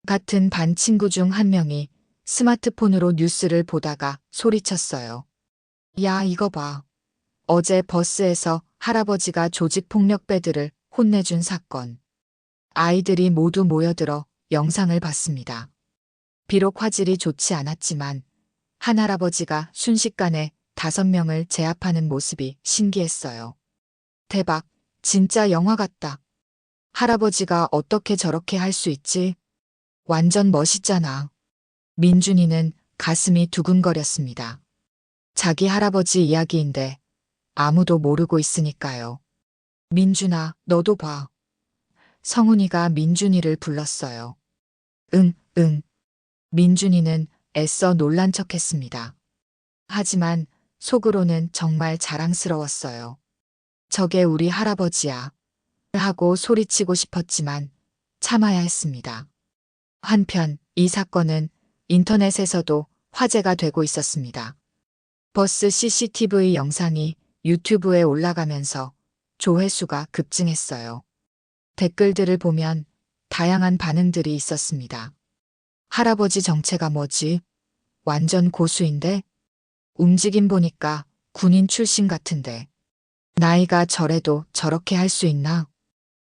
같은 반 친구 중 한 명이 스마트폰으로 뉴스를 보다가 소리쳤어요. 야, 이거 봐. 어제 버스에서 할아버지가 조직폭력배들을 혼내준 사건. 아이들이 모두 모여들어 영상을 봤습니다. 비록 화질이 좋지 않았지만 한 할아버지가 순식간에 5명을 제압하는 모습이 신기했어요. 대박, 진짜 영화 같다. 할아버지가 어떻게 저렇게 할 수 있지? 완전 멋있잖아. 민준이는 가슴이 두근거렸습니다. 자기 할아버지 이야기인데 아무도 모르고 있으니까요. 민준아, 너도 봐. 성훈이가 민준이를 불렀어요. 응, 응. 민준이는 애써 놀란 척했습니다. 하지만 속으로는 정말 자랑스러웠어요. 저게 우리 할아버지야. 하고 소리치고 싶었지만 참아야 했습니다. 한편 이 사건은 인터넷에서도 화제가 되고 있었습니다. 버스 CCTV 영상이 유튜브에 올라가면서 조회수가 급증했어요. 댓글들을 보면 다양한 반응들이 있었습니다. 할아버지 정체가 뭐지? 완전 고수인데? 움직임 보니까 군인 출신 같은데. 나이가 저래도 저렇게 할 수 있나?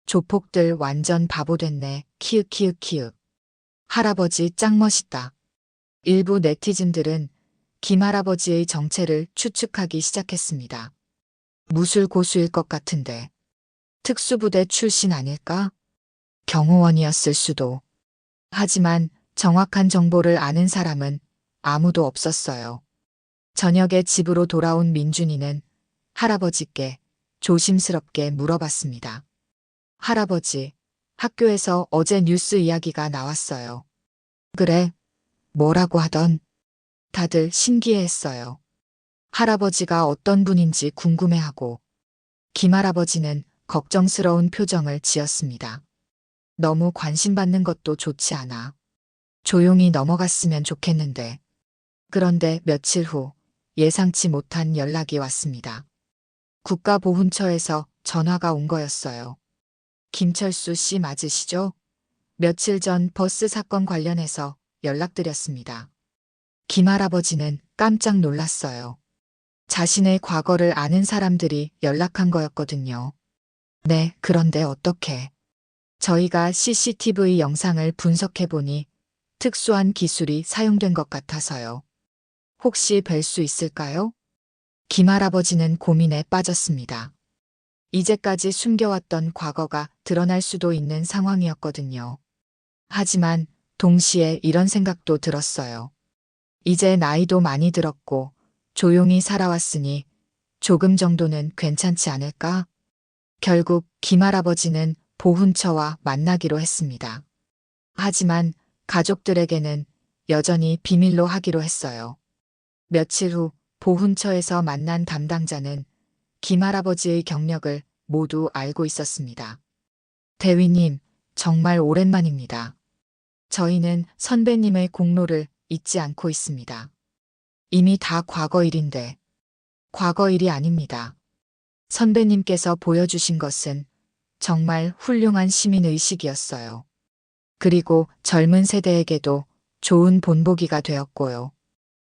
조폭들 완전 바보 됐네. 키읔키읔키읔. 할아버지 짱 멋있다. 일부 네티즌들은 김 할아버지의 정체를 추측하기 시작했습니다. 무술 고수일 것 같은데. 특수부대 출신 아닐까? 경호원이었을 수도. 하지만 정확한 정보를 아는 사람은 아무도 없었어요. 저녁에 집으로 돌아온 민준이는 할아버지께 조심스럽게 물어봤습니다. 할아버지, 학교에서 어제 뉴스 이야기가 나왔어요. 그래? 뭐라고 하던? 다들 신기해했어요. 할아버지가 어떤 분인지 궁금해하고 김할아버지는 걱정스러운 표정을 지었습니다. 너무 관심받는 것도 좋지 않아. 조용히 넘어갔으면 좋겠는데. 그런데 며칠 후 예상치 못한 연락이 왔습니다. 국가보훈처에서 전화가 온 거였어요. 김철수 씨 맞으시죠? 며칠 전 버스 사건 관련해서 연락드렸습니다. 김할아버지는 깜짝 놀랐어요. 자신의 과거를 아는 사람들이 연락한 거였거든요. 네, 그런데 어떻게? 저희가 CCTV 영상을 분석해보니 특수한 기술이 사용된 것 같아서요. 혹시 뵐 수 있을까요? 김할아버지는 고민에 빠졌습니다. 이제까지 숨겨왔던 과거가 드러날 수도 있는 상황이었거든요. 하지만 동시에 이런 생각도 들었어요. 이제 나이도 많이 들었고 조용히 살아왔으니 조금 정도는 괜찮지 않을까? 결국 김할아버지는 보훈처와 만나기로 했습니다. 하지만 가족들에게는 여전히 비밀로 하기로 했어요. 며칠 후 보훈처에서 만난 담당자는 김할아버지의 경력을 모두 알고 있었습니다. 대위님, 정말 오랜만입니다. 저희는 선배님의 공로를 잊지 않고 있습니다. 이미 다 과거 일인데, 과거 일이 아닙니다. 선배님께서 보여주신 것은 정말 훌륭한 시민의식이었어요. 그리고 젊은 세대에게도 좋은 본보기가 되었고요.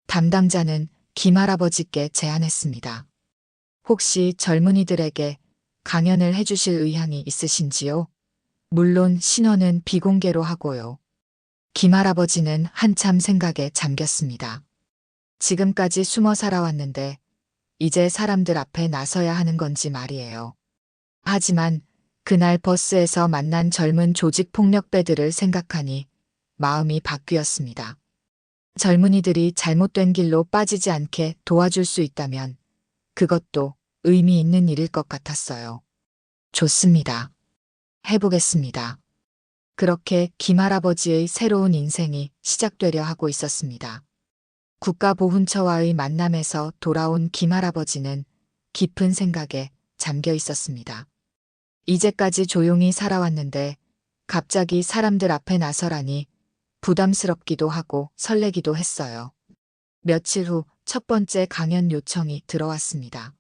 담당자는 김할아버지께 제안했습니다. 혹시 젊은이들에게 강연을 해주실 의향이 있으신지요? 물론 신원은 비공개로 하고요. 김할아버지는 한참 생각에 잠겼습니다. 지금까지 숨어 살아왔는데 이제 사람들 앞에 나서야 하는 건지 말이에요. 하지만 그날 버스에서 만난 젊은 조직폭력배들을 생각하니 마음이 바뀌었습니다. 젊은이들이 잘못된 길로 빠지지 않게 도와줄 수 있다면 그것도 의미 있는 일일 것 같았어요. 좋습니다. 해보겠습니다. 그렇게 김할아버지의 새로운 인생이 시작되려 하고 있었습니다. 국가보훈처와의 만남에서 돌아온 김할아버지는 깊은 생각에 잠겨 있었습니다. 이제까지 조용히 살아왔는데 갑자기 사람들 앞에 나서라니 부담스럽기도 하고 설레기도 했어요. 며칠 후 첫 번째 강연 요청이 들어왔습니다.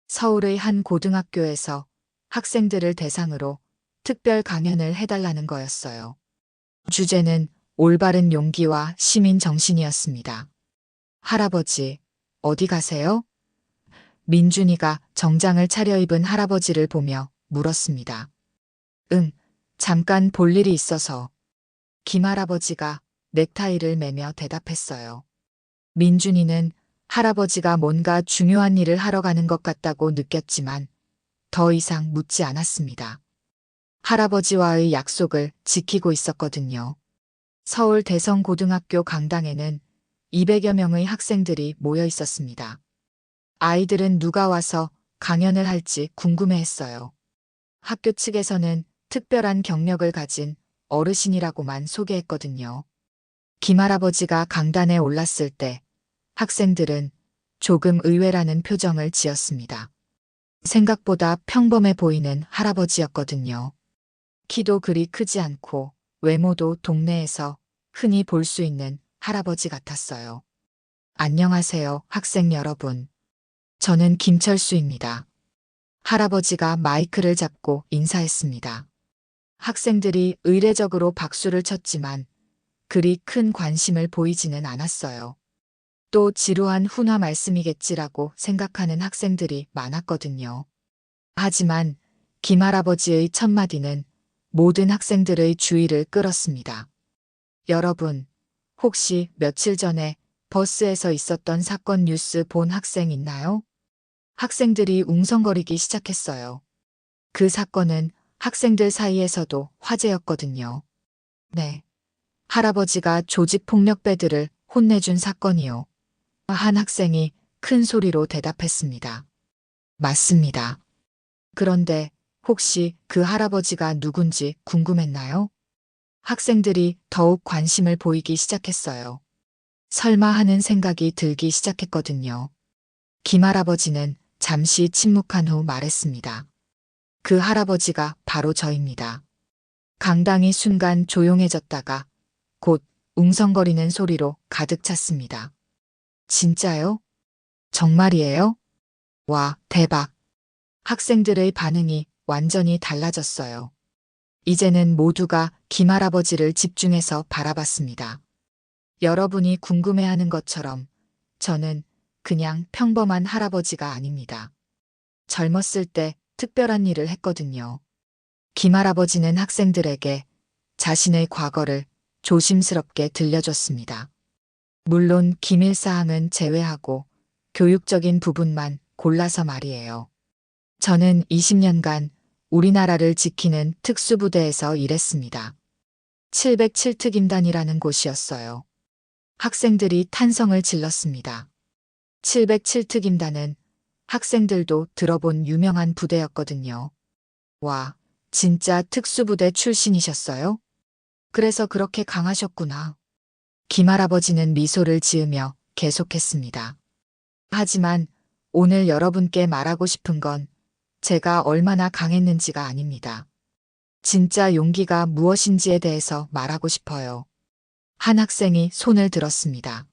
서울의 한 고등학교에서 학생들을 대상으로 특별 강연을 해달라는 거였어요. 주제는 올바른 용기와 시민 정신이었습니다. 할아버지, 어디 가세요? 민준이가 정장을 차려입은 할아버지를 보며 물었습니다. 잠깐 볼 일이 있어서. 김할아버지가 넥타이를 매며 대답했어요. 민준이는 할아버지가 뭔가 중요한 일을 하러 가는 것 같다고 느꼈지만 더 이상 묻지 않았습니다. 할아버지와의 약속을 지키고 있었거든요. 서울 대성고등학교 강당에는 200여 명의 학생들이 모여 있었습니다. 아이들은 누가 와서 강연을 할지 궁금해했어요. 학교 측에서는 특별한 경력을 가진 어르신이라고만 소개했거든요. 김할아버지가 강단에 올랐을 때 학생들은 조금 의외라는 표정을 지었습니다. 생각보다 평범해 보이는 할아버지였거든요. 키도 그리 크지 않고 외모도 동네에서 흔히 볼 수 있는 할아버지 같았어요. 안녕하세요, 학생 여러분. 저는 김철수입니다. 할아버지가 마이크를 잡고 인사했습니다. 학생들이 의례적으로 박수를 쳤지만 그리 큰 관심을 보이지는 않았어요. 또 지루한 훈화 말씀이겠지라고 생각하는 학생들이 많았거든요. 하지만 김할아버지의 첫마디는 모든 학생들의 주의를 끌었습니다. 여러분, 혹시 며칠 전에 버스에서 있었던 사건 뉴스 본 학생 있나요? 학생들이 웅성거리기 시작했어요. 그 사건은 학생들 사이에서도 화제였거든요. 네. 할아버지가 조직폭력배들을 혼내준 사건이요. 한 학생이 큰 소리로 대답했습니다. 맞습니다. 그런데 혹시 그 할아버지가 누군지 궁금했나요? 학생들이 더욱 관심을 보이기 시작했어요. 설마 하는 생각이 들기 시작했거든요. 김할아버지는 잠시 침묵한 후 말했습니다. 그 할아버지가 바로 저입니다. 강당이 순간 조용해졌다가 곧 웅성거리는 소리로 가득 찼습니다. 진짜요? 정말이에요? 와, 대박. 학생들의 반응이 완전히 달라졌어요. 이제는 모두가 김할아버지를 집중해서 바라봤습니다. 여러분이 궁금해하는 것처럼 저는 그냥 평범한 할아버지가 아닙니다. 젊었을 때 특별한 일을 했거든요. 김할아버지는 학생들에게 자신의 과거를 조심스럽게 들려줬습니다. 물론 기밀사항은 제외하고 교육적인 부분만 골라서 말이에요. 저는 20년간 우리나라를 지키는 특수부대에서 일했습니다. 707특임단이라는 곳이었어요. 학생들이 탄성을 질렀습니다. 707특임단은 학생들도 들어본 유명한 부대였거든요. 와, 진짜 특수부대 출신이셨어요? 그래서 그렇게 강하셨구나. 김할아버지는 미소를 지으며 계속했습니다. 하지만 오늘 여러분께 말하고 싶은 건 제가 얼마나 강했는지가 아닙니다. 진짜 용기가 무엇인지에 대해서 말하고 싶어요. 한 학생이 손을 들었습니다.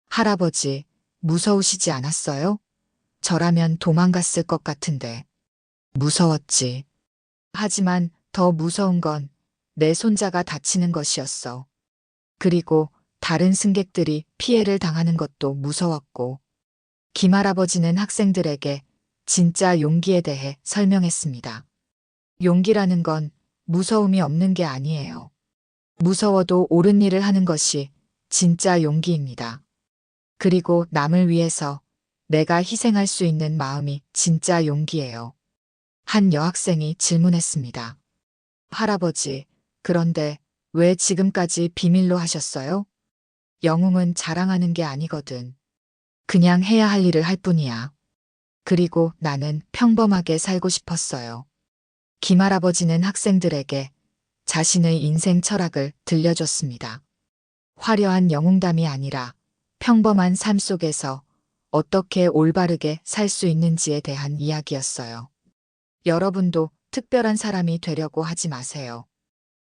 할아버지, 무서우시지 않았어요? 저라면 도망갔을 것 같은데. 무서웠지. 하지만 더 무서운 건 내 손자가 다치는 것이었어. 그리고 다른 승객들이 피해를 당하는 것도 무서웠고. 김할아버지는 학생들에게 진짜 용기에 대해 설명했습니다. 용기라는 건 무서움이 없는 게 아니에요. 무서워도 옳은 일을 하는 것이 진짜 용기입니다. 그리고 남을 위해서 내가 희생할 수 있는 마음이 진짜 용기예요. 한 여학생이 질문했습니다. 할아버지, 그런데 왜 지금까지 비밀로 하셨어요? 영웅은 자랑하는 게 아니거든. 그냥 해야 할 일을 할 뿐이야. 그리고 나는 평범하게 살고 싶었어요. 김할아버지는 학생들에게 자신의 인생 철학을 들려줬습니다. 화려한 영웅담이 아니라 평범한 삶 속에서 어떻게 올바르게 살 수 있는지에 대한 이야기였어요. 여러분도 특별한 사람이 되려고 하지 마세요.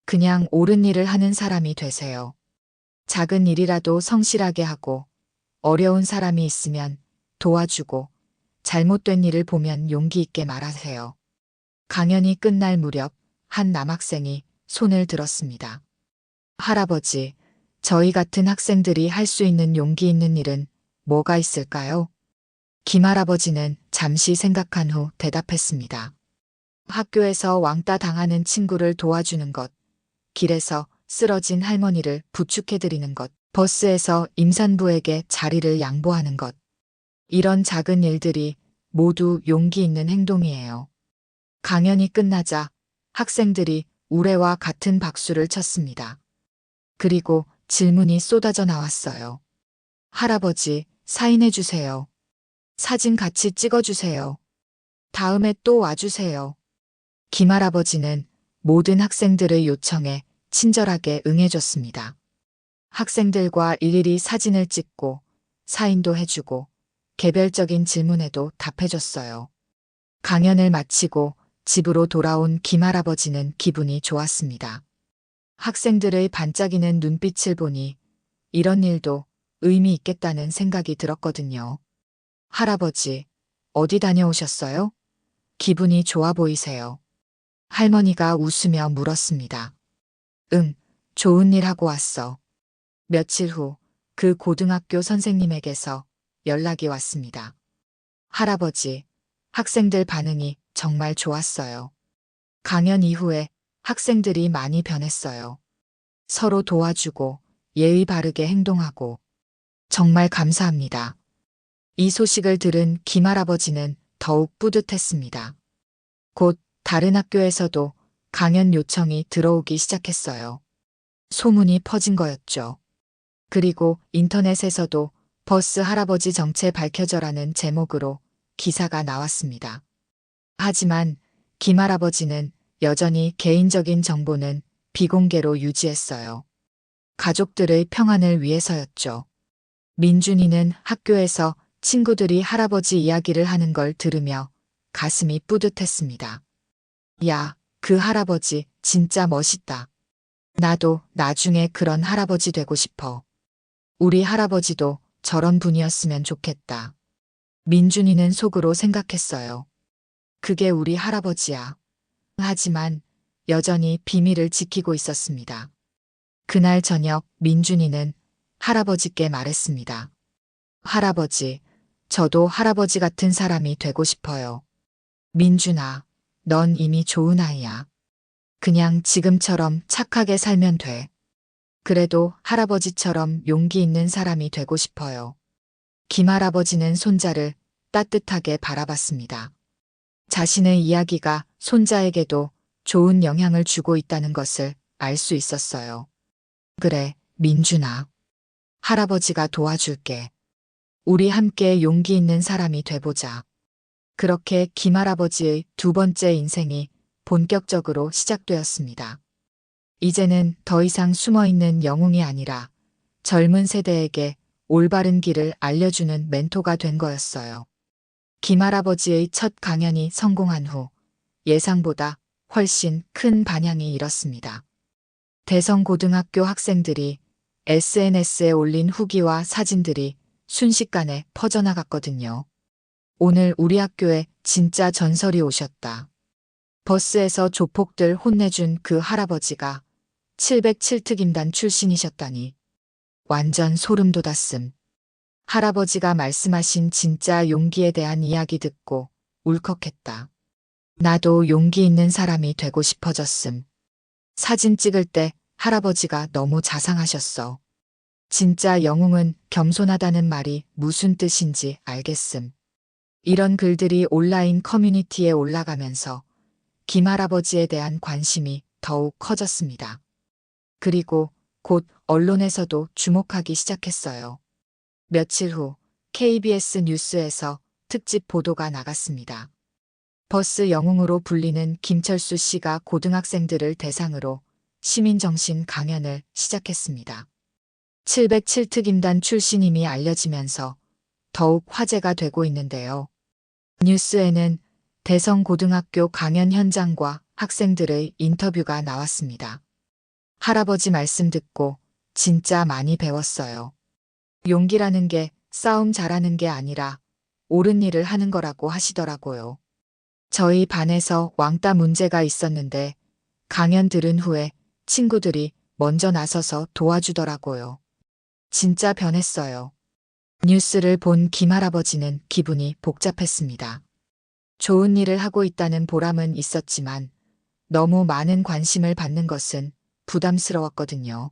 그냥 옳은 일을 하는 사람이 되세요. 작은 일이라도 성실하게 하고 어려운 사람이 있으면 도와주고 잘못된 일을 보면 용기 있게 말하세요. 강연이 끝날 무렵 한 남학생이 손을 들었습니다. 할아버지, 저희 같은 학생들이 할 수 있는 용기 있는 일은 뭐가 있을까요? 김할아버지는 잠시 생각한 후 대답했습니다. 학교에서 왕따 당하는 친구를 도와주는 것, 길에서 쓰러진 할머니를 부축해드리는 것, 버스에서 임산부에게 자리를 양보하는 것. 이런 작은 일들이 모두 용기 있는 행동이에요. 강연이 끝나자 학생들이 우레와 같은 박수를 쳤습니다. 그리고 질문이 쏟아져 나왔어요. 할아버지, 사인해 주세요. 사진 같이 찍어주세요. 다음에 또 와주세요. 김할아버지는 모든 학생들의 요청에 친절하게 응해줬습니다. 학생들과 일일이 사진을 찍고 사인도 해주고 개별적인 질문에도 답해줬어요. 강연을 마치고 집으로 돌아온 김할아버지는 기분이 좋았습니다. 학생들의 반짝이는 눈빛을 보니 이런 일도 의미 있겠다는 생각이 들었거든요. 할아버지, 어디 다녀오셨어요? 기분이 좋아 보이세요. 할머니가 웃으며 물었습니다. 응, 좋은 일 하고 왔어. 며칠 후 그 고등학교 선생님에게서 연락이 왔습니다. 할아버지, 학생들 반응이 정말 좋았어요. 강연 이후에 학생들이 많이 변했어요. 서로 도와주고 예의 바르게 행동하고 정말 감사합니다. 이 소식을 들은 김할아버지는 더욱 뿌듯했습니다. 곧 다른 학교에서도 강연 요청이 들어오기 시작했어요. 소문이 퍼진 거였죠. 그리고 인터넷에서도 버스 할아버지 정체 밝혀져라는 제목으로 기사가 나왔습니다. 하지만 김할아버지는 여전히 개인적인 정보는 비공개로 유지했어요. 가족들의 평안을 위해서였죠. 민준이는 학교에서 친구들이 할아버지 이야기를 하는 걸 들으며 가슴이 뿌듯했습니다. 야, 그 할아버지 진짜 멋있다. 나도 나중에 그런 할아버지 되고 싶어. 우리 할아버지도 저런 분이었으면 좋겠다. 민준이는 속으로 생각했어요. 그게 우리 할아버지야. 하지만 여전히 비밀을 지키고 있었습니다. 그날 저녁 민준이는 할아버지께 말했습니다. 할아버지, 저도 할아버지 같은 사람이 되고 싶어요. 민준아, 넌 이미 좋은 아이야. 그냥 지금처럼 착하게 살면 돼. 그래도 할아버지처럼 용기 있는 사람이 되고 싶어요. 김할아버지는 손자를 따뜻하게 바라봤습니다. 자신의 이야기가 손자에게도 좋은 영향을 주고 있다는 것을 알 수 있었어요. 그래, 민준아. 할아버지가 도와줄게. 우리 함께 용기 있는 사람이 돼보자. 그렇게 김할아버지의 두 번째 인생이 본격적으로 시작되었습니다. 이제는 더 이상 숨어있는 영웅이 아니라 젊은 세대에게 올바른 길을 알려주는 멘토가 된 거였어요. 김할아버지의 첫 강연이 성공한 후 예상보다 훨씬 큰 반향이 일었습니다. 대성고등학교 학생들이 SNS에 올린 후기와 사진들이 순식간에 퍼져나갔거든요. 오늘 우리 학교에 진짜 전설이 오셨다. 버스에서 조폭들 혼내준 그 할아버지가 707특임단 출신이셨다니. 완전 소름 돋았음. 할아버지가 말씀하신 진짜 용기에 대한 이야기 듣고 울컥했다. 나도 용기 있는 사람이 되고 싶어졌음. 사진 찍을 때 할아버지가 너무 자상하셨어. 진짜 영웅은 겸손하다는 말이 무슨 뜻인지 알겠음. 이런 글들이 온라인 커뮤니티에 올라가면서 김할아버지에 대한 관심이 더욱 커졌습니다. 그리고 곧 언론에서도 주목하기 시작했어요. 며칠 후 KBS 뉴스에서 특집 보도가 나갔습니다. 버스 영웅으로 불리는 김철수 씨가 고등학생들을 대상으로 시민정신 강연을 시작했습니다. 707특임단 출신임이 알려지면서 더욱 화제가 되고 있는데요. 뉴스에는 대성고등학교 강연 현장과 학생들의 인터뷰가 나왔습니다. 할아버지 말씀 듣고 진짜 많이 배웠어요. 용기라는 게 싸움 잘하는 게 아니라 옳은 일을 하는 거라고 하시더라고요. 저희 반에서 왕따 문제가 있었는데 강연 들은 후에 친구들이 먼저 나서서 도와주더라고요. 진짜 변했어요. 뉴스를 본 김할아버지는 기분이 복잡했습니다. 좋은 일을 하고 있다는 보람은 있었지만 너무 많은 관심을 받는 것은 부담스러웠거든요.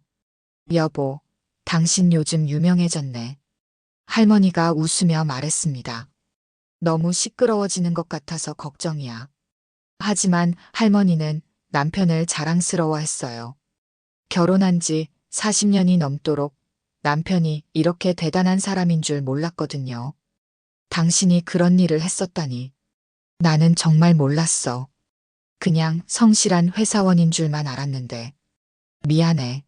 여보, 당신 요즘 유명해졌네. 할머니가 웃으며 말했습니다. 너무 시끄러워지는 것 같아서 걱정이야. 하지만 할머니는 남편을 자랑스러워했어요. 결혼한 지 40년이 넘도록 남편이 이렇게 대단한 사람인 줄 몰랐거든요. 당신이 그런 일을 했었다니. 나는 정말 몰랐어. 그냥 성실한 회사원인 줄만 알았는데. 미안해.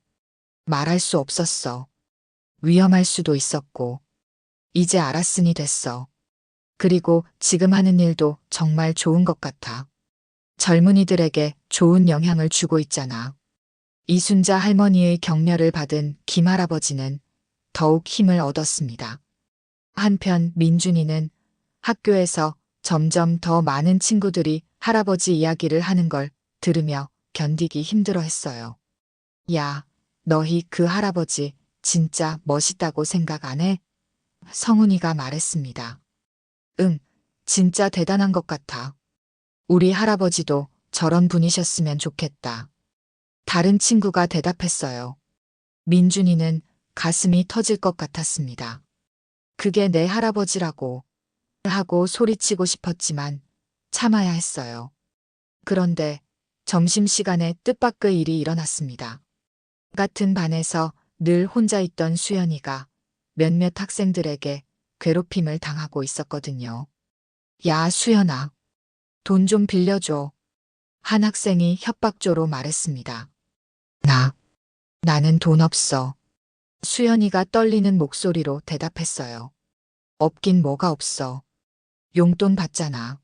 말할 수 없었어. 위험할 수도 있었고. 이제 알았으니 됐어. 그리고 지금 하는 일도 정말 좋은 것 같아. 젊은이들에게 좋은 영향을 주고 있잖아. 이순자 할머니의 격려를 받은 김할아버지는 더욱 힘을 얻었습니다. 한편 민준이는 학교에서 점점 더 많은 친구들이 할아버지 이야기를 하는 걸 들으며 견디기 힘들어 했어요. 야, 너희 그 할아버지 진짜 멋있다고 생각 안 해? 성훈이가 말했습니다. 응, 진짜 대단한 것 같아. 우리 할아버지도 저런 분이셨으면 좋겠다. 다른 친구가 대답했어요. 민준이는 가슴이 터질 것 같았습니다. 그게 내 할아버지라고 하고 소리치고 싶었지만 참아야 했어요. 그런데 점심시간에 뜻밖의 일이 일어났습니다. 같은 반에서 늘 혼자 있던 수연이가 몇몇 학생들에게 괴롭힘을 당하고 있었거든요. 야, 수연아. 돈 좀 빌려줘. 한 학생이 협박조로 말했습니다. 나는 돈 없어. 수연이가 떨리는 목소리로 대답했어요. 없긴 뭐가 없어. 용돈 받잖아.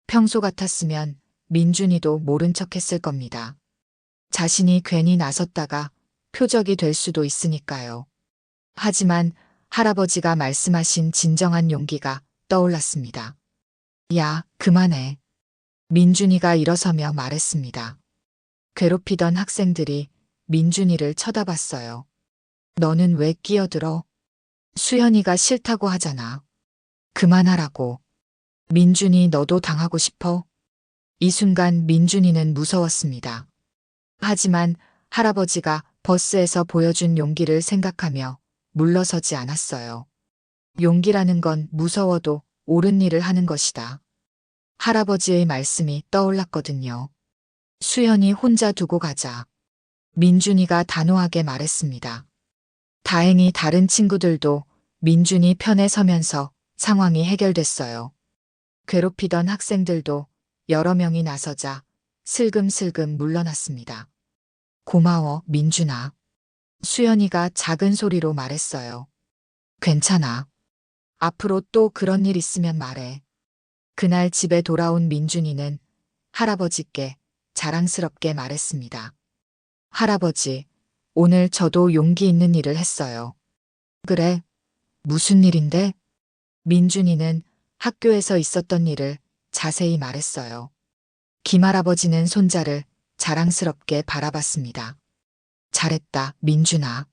평소 같았으면 민준이도 모른 척 했을 겁니다. 자신이 괜히 나섰다가 표적이 될 수도 있으니까요. 하지만 할아버지가 말씀하신 진정한 용기가 떠올랐습니다. 야, 그만해. 민준이가 일어서며 말했습니다. 괴롭히던 학생들이 민준이를 쳐다봤어요. 너는 왜 끼어들어? 수연이가 싫다고 하잖아. 그만하라고. 민준이 너도 당하고 싶어? 이 순간 민준이는 무서웠습니다. 하지만 할아버지가 버스에서 보여준 용기를 생각하며 물러서지 않았어요. 용기라는 건 무서워도 옳은 일을 하는 것이다. 할아버지의 말씀이 떠올랐거든요. 수연이 혼자 두고 가자. 민준이가 단호하게 말했습니다. 다행히 다른 친구들도 민준이 편에 서면서 상황이 해결됐어요. 괴롭히던 학생들도 여러 명이 나서자 슬금슬금 물러났습니다. 고마워, 민준아. 수연이가 작은 소리로 말했어요. 괜찮아. 앞으로 또 그런 일 있으면 말해. 그날 집에 돌아온 민준이는 할아버지께 자랑스럽게 말했습니다. 할아버지, 오늘 저도 용기 있는 일을 했어요. 그래? 무슨 일인데? 민준이는 학교에서 있었던 일을 자세히 말했어요. 김할아버지는 손자를 자랑스럽게 바라봤습니다. 잘했다, 민준아.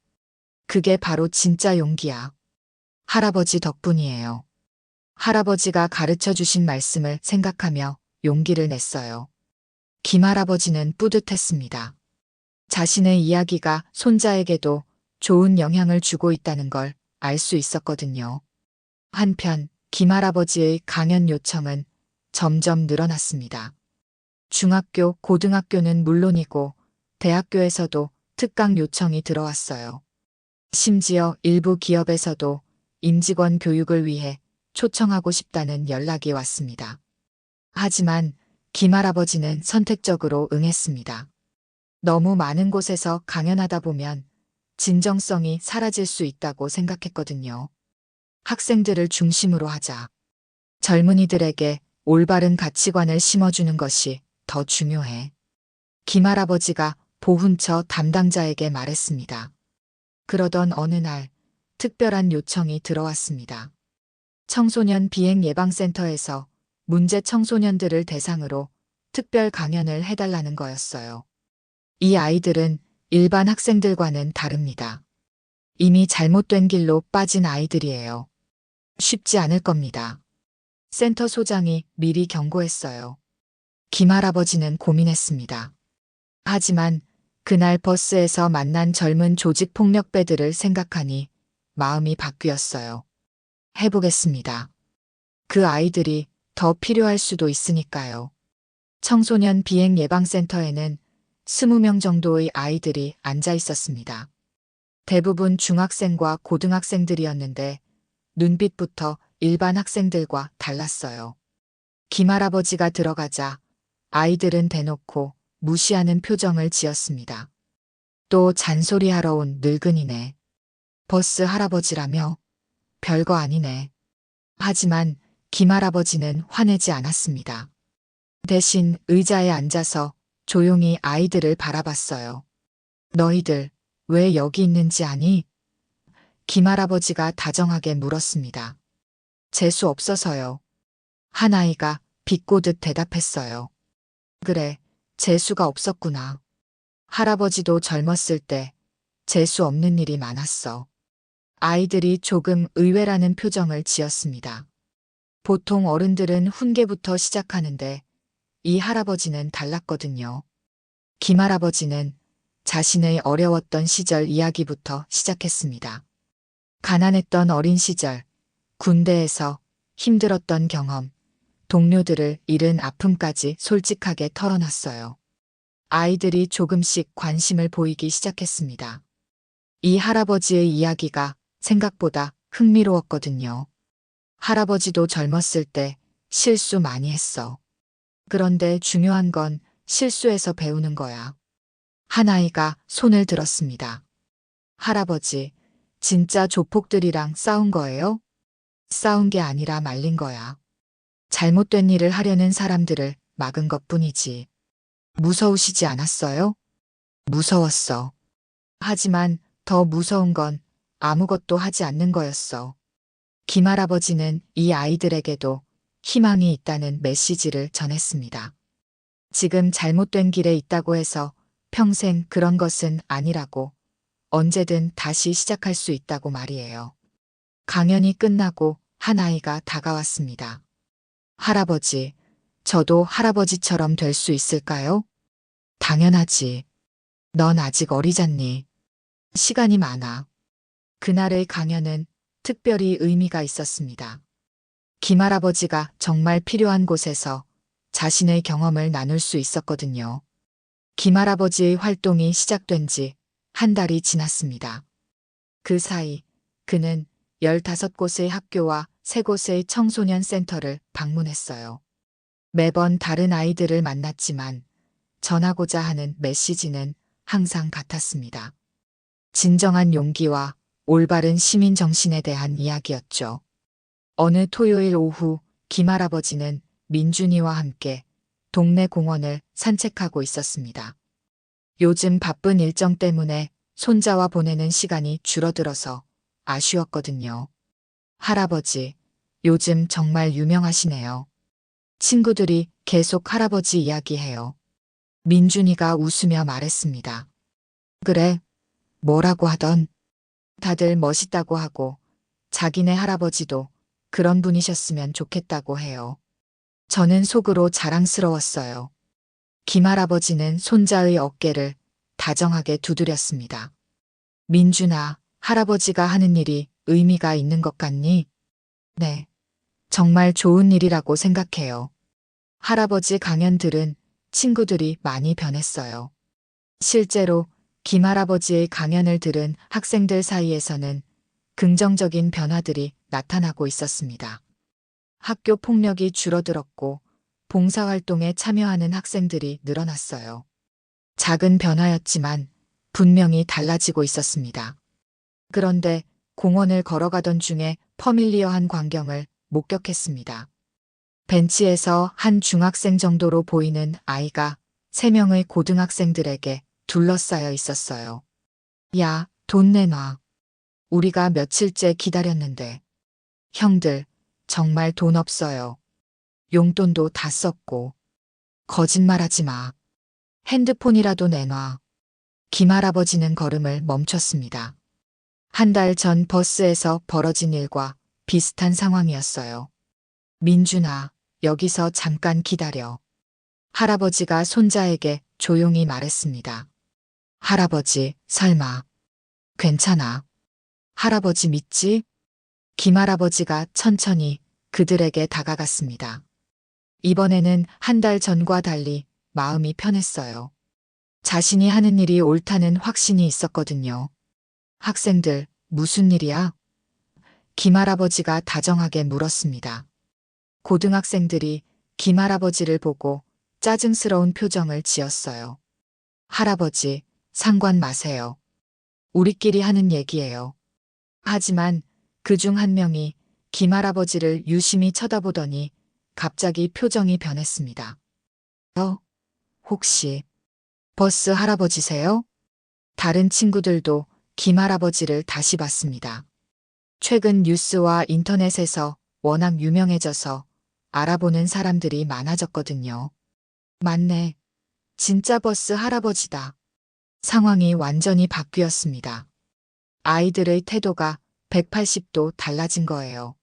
그게 바로 진짜 용기야. 할아버지 덕분이에요. 할아버지가 가르쳐 주신 말씀을 생각하며 용기를 냈어요. 김할아버지는 뿌듯했습니다. 자신의 이야기가 손자에게도 좋은 영향을 주고 있다는 걸 알 수 있었거든요. 한편 김할아버지의 강연 요청은 점점 늘어났습니다. 중학교, 고등학교는 물론이고 대학교에서도 특강 요청이 들어왔어요. 심지어 일부 기업에서도 임직원 교육을 위해 초청하고 싶다는 연락이 왔습니다. 하지만 김할아버지는 선택적으로 응했습니다. 너무 많은 곳에서 강연하다 보면 진정성이 사라질 수 있다고 생각했거든요. 학생들을 중심으로 하자. 젊은이들에게 올바른 가치관을 심어주는 것이 더 중요해. 김할아버지가 보훈처 담당자에게 말했습니다. 그러던 어느 날 특별한 요청이 들어왔습니다. 청소년 비행 예방센터에서 문제 청소년들을 대상으로 특별 강연을 해달라는 거였어요. 이 아이들은 일반 학생들과는 다릅니다. 이미 잘못된 길로 빠진 아이들이에요. 쉽지 않을 겁니다. 센터 소장이 미리 경고했어요. 김할아버지는 고민했습니다. 하지만 그날 버스에서 만난 젊은 조직폭력배들을 생각하니 마음이 바뀌었어요. 해보겠습니다. 그 아이들이 더 필요할 수도 있으니까요. 청소년 비행 예방센터에는 20명 정도의 아이들이 앉아 있었습니다. 대부분 중학생과 고등학생들이었는데 눈빛부터 일반 학생들과 달랐어요. 김할아버지가 들어가자 아이들은 대놓고 무시하는 표정을 지었습니다. 또 잔소리하러 온 늙은이네. 버스 할아버지라며? 별거 아니네. 하지만 김할아버지는 화내지 않았습니다. 대신 의자에 앉아서 조용히 아이들을 바라봤어요. 너희들 왜 여기 있는지 아니? 김할아버지가 다정하게 물었습니다. 재수 없어서요. 한 아이가 비꼬듯 대답했어요. 그래, 재수가 없었구나. 할아버지도 젊었을 때 재수 없는 일이 많았어. 아이들이 조금 의외라는 표정을 지었습니다. 보통 어른들은 훈계부터 시작하는데 이 할아버지는 달랐거든요. 김할아버지는 자신의 어려웠던 시절 이야기부터 시작했습니다. 가난했던 어린 시절, 군대에서 힘들었던 경험, 동료들을 잃은 아픔까지 솔직하게 털어놨어요. 아이들이 조금씩 관심을 보이기 시작했습니다. 이 할아버지의 이야기가 생각보다 흥미로웠거든요. 할아버지도 젊었을 때 실수 많이 했어. 그런데 중요한 건 실수에서 배우는 거야. 한 아이가 손을 들었습니다. 할아버지, 진짜 조폭들이랑 싸운 거예요? 싸운 게 아니라 말린 거야. 잘못된 일을 하려는 사람들을 막은 것뿐이지. 무서우시지 않았어요? 무서웠어. 하지만 더 무서운 건 아무것도 하지 않는 거였어. 김할아버지는 이 아이들에게도 희망이 있다는 메시지를 전했습니다. 지금 잘못된 길에 있다고 해서 평생 그런 것은 아니라고 언제든 다시 시작할 수 있다고 말이에요. 강연이 끝나고 한 아이가 다가왔습니다. 할아버지, 저도 할아버지처럼 될 수 있을까요? 당연하지. 넌 아직 어리잖니. 시간이 많아. 그날의 강연은 특별히 의미가 있었습니다. 김할아버지가 정말 필요한 곳에서 자신의 경험을 나눌 수 있었거든요. 김할아버지의 활동이 시작된 지 한 달이 지났습니다. 그 사이 그는 15곳의 학교와 3곳의 청소년 센터를 방문했어요. 매번 다른 아이들을 만났지만 전하고자 하는 메시지는 항상 같았습니다. 진정한 용기와 올바른 시민 정신에 대한 이야기였죠. 어느 토요일 오후 김할아버지는 민준이와 함께 동네 공원을 산책하고 있었습니다. 요즘 바쁜 일정 때문에 손자와 보내는 시간이 줄어들어서 아쉬웠거든요. 할아버지, 요즘 정말 유명하시네요. 친구들이 계속 할아버지 이야기해요. 민준이가 웃으며 말했습니다. 그래, 뭐라고 하던 다들 멋있다고 하고 자기네 할아버지도 그런 분이셨으면 좋겠다고 해요. 저는 속으로 자랑스러웠어요. 김할아버지는 손자의 어깨를 다정하게 두드렸습니다. 민준아, 할아버지가 하는 일이 의미가 있는 것 같니? 네, 정말 좋은 일이라고 생각해요. 할아버지 강연 들은 친구들이 많이 변했어요. 실제로 김할아버지의 강연을 들은 학생들 사이에서는 긍정적인 변화들이 나타나고 있었습니다. 학교 폭력이 줄어들었고 봉사활동에 참여하는 학생들이 늘어났어요. 작은 변화였지만 분명히 달라지고 있었습니다. 그런데 공원을 걸어가던 중에 퍼밀리어한 광경을 목격했습니다. 벤치에서 한 중학생 정도로 보이는 아이가 3명의 고등학생들에게 둘러싸여 있었어요. 야, 돈 내놔. 우리가 며칠째 기다렸는데. 형들, 정말 돈 없어요. 용돈도 다 썼고. 거짓말하지 마. 핸드폰이라도 내놔. 김할아버지는 걸음을 멈췄습니다. 한 달 전 버스에서 벌어진 일과 비슷한 상황이었어요. 민준아, 여기서 잠깐 기다려. 할아버지가 손자에게 조용히 말했습니다. 할아버지, 설마. 괜찮아. 할아버지 믿지? 김할아버지가 천천히 그들에게 다가갔습니다. 이번에는 한 달 전과 달리 마음이 편했어요. 자신이 하는 일이 옳다는 확신이 있었거든요. 학생들, 무슨 일이야? 김할아버지가 다정하게 물었습니다. 고등학생들이 김할아버지를 보고 짜증스러운 표정을 지었어요. 할아버지, 상관 마세요. 우리끼리 하는 얘기예요. 하지만 그 중 한 명이 김할아버지를 유심히 쳐다보더니 갑자기 표정이 변했습니다. 혹시 버스 할아버지세요? 다른 친구들도 김할아버지를 다시 봤습니다. 최근 뉴스와 인터넷에서 워낙 유명해져서 알아보는 사람들이 많아졌거든요. 맞네. 진짜 버스 할아버지다. 상황이 완전히 바뀌었습니다. 아이들의 태도가 180도 달라진 거예요.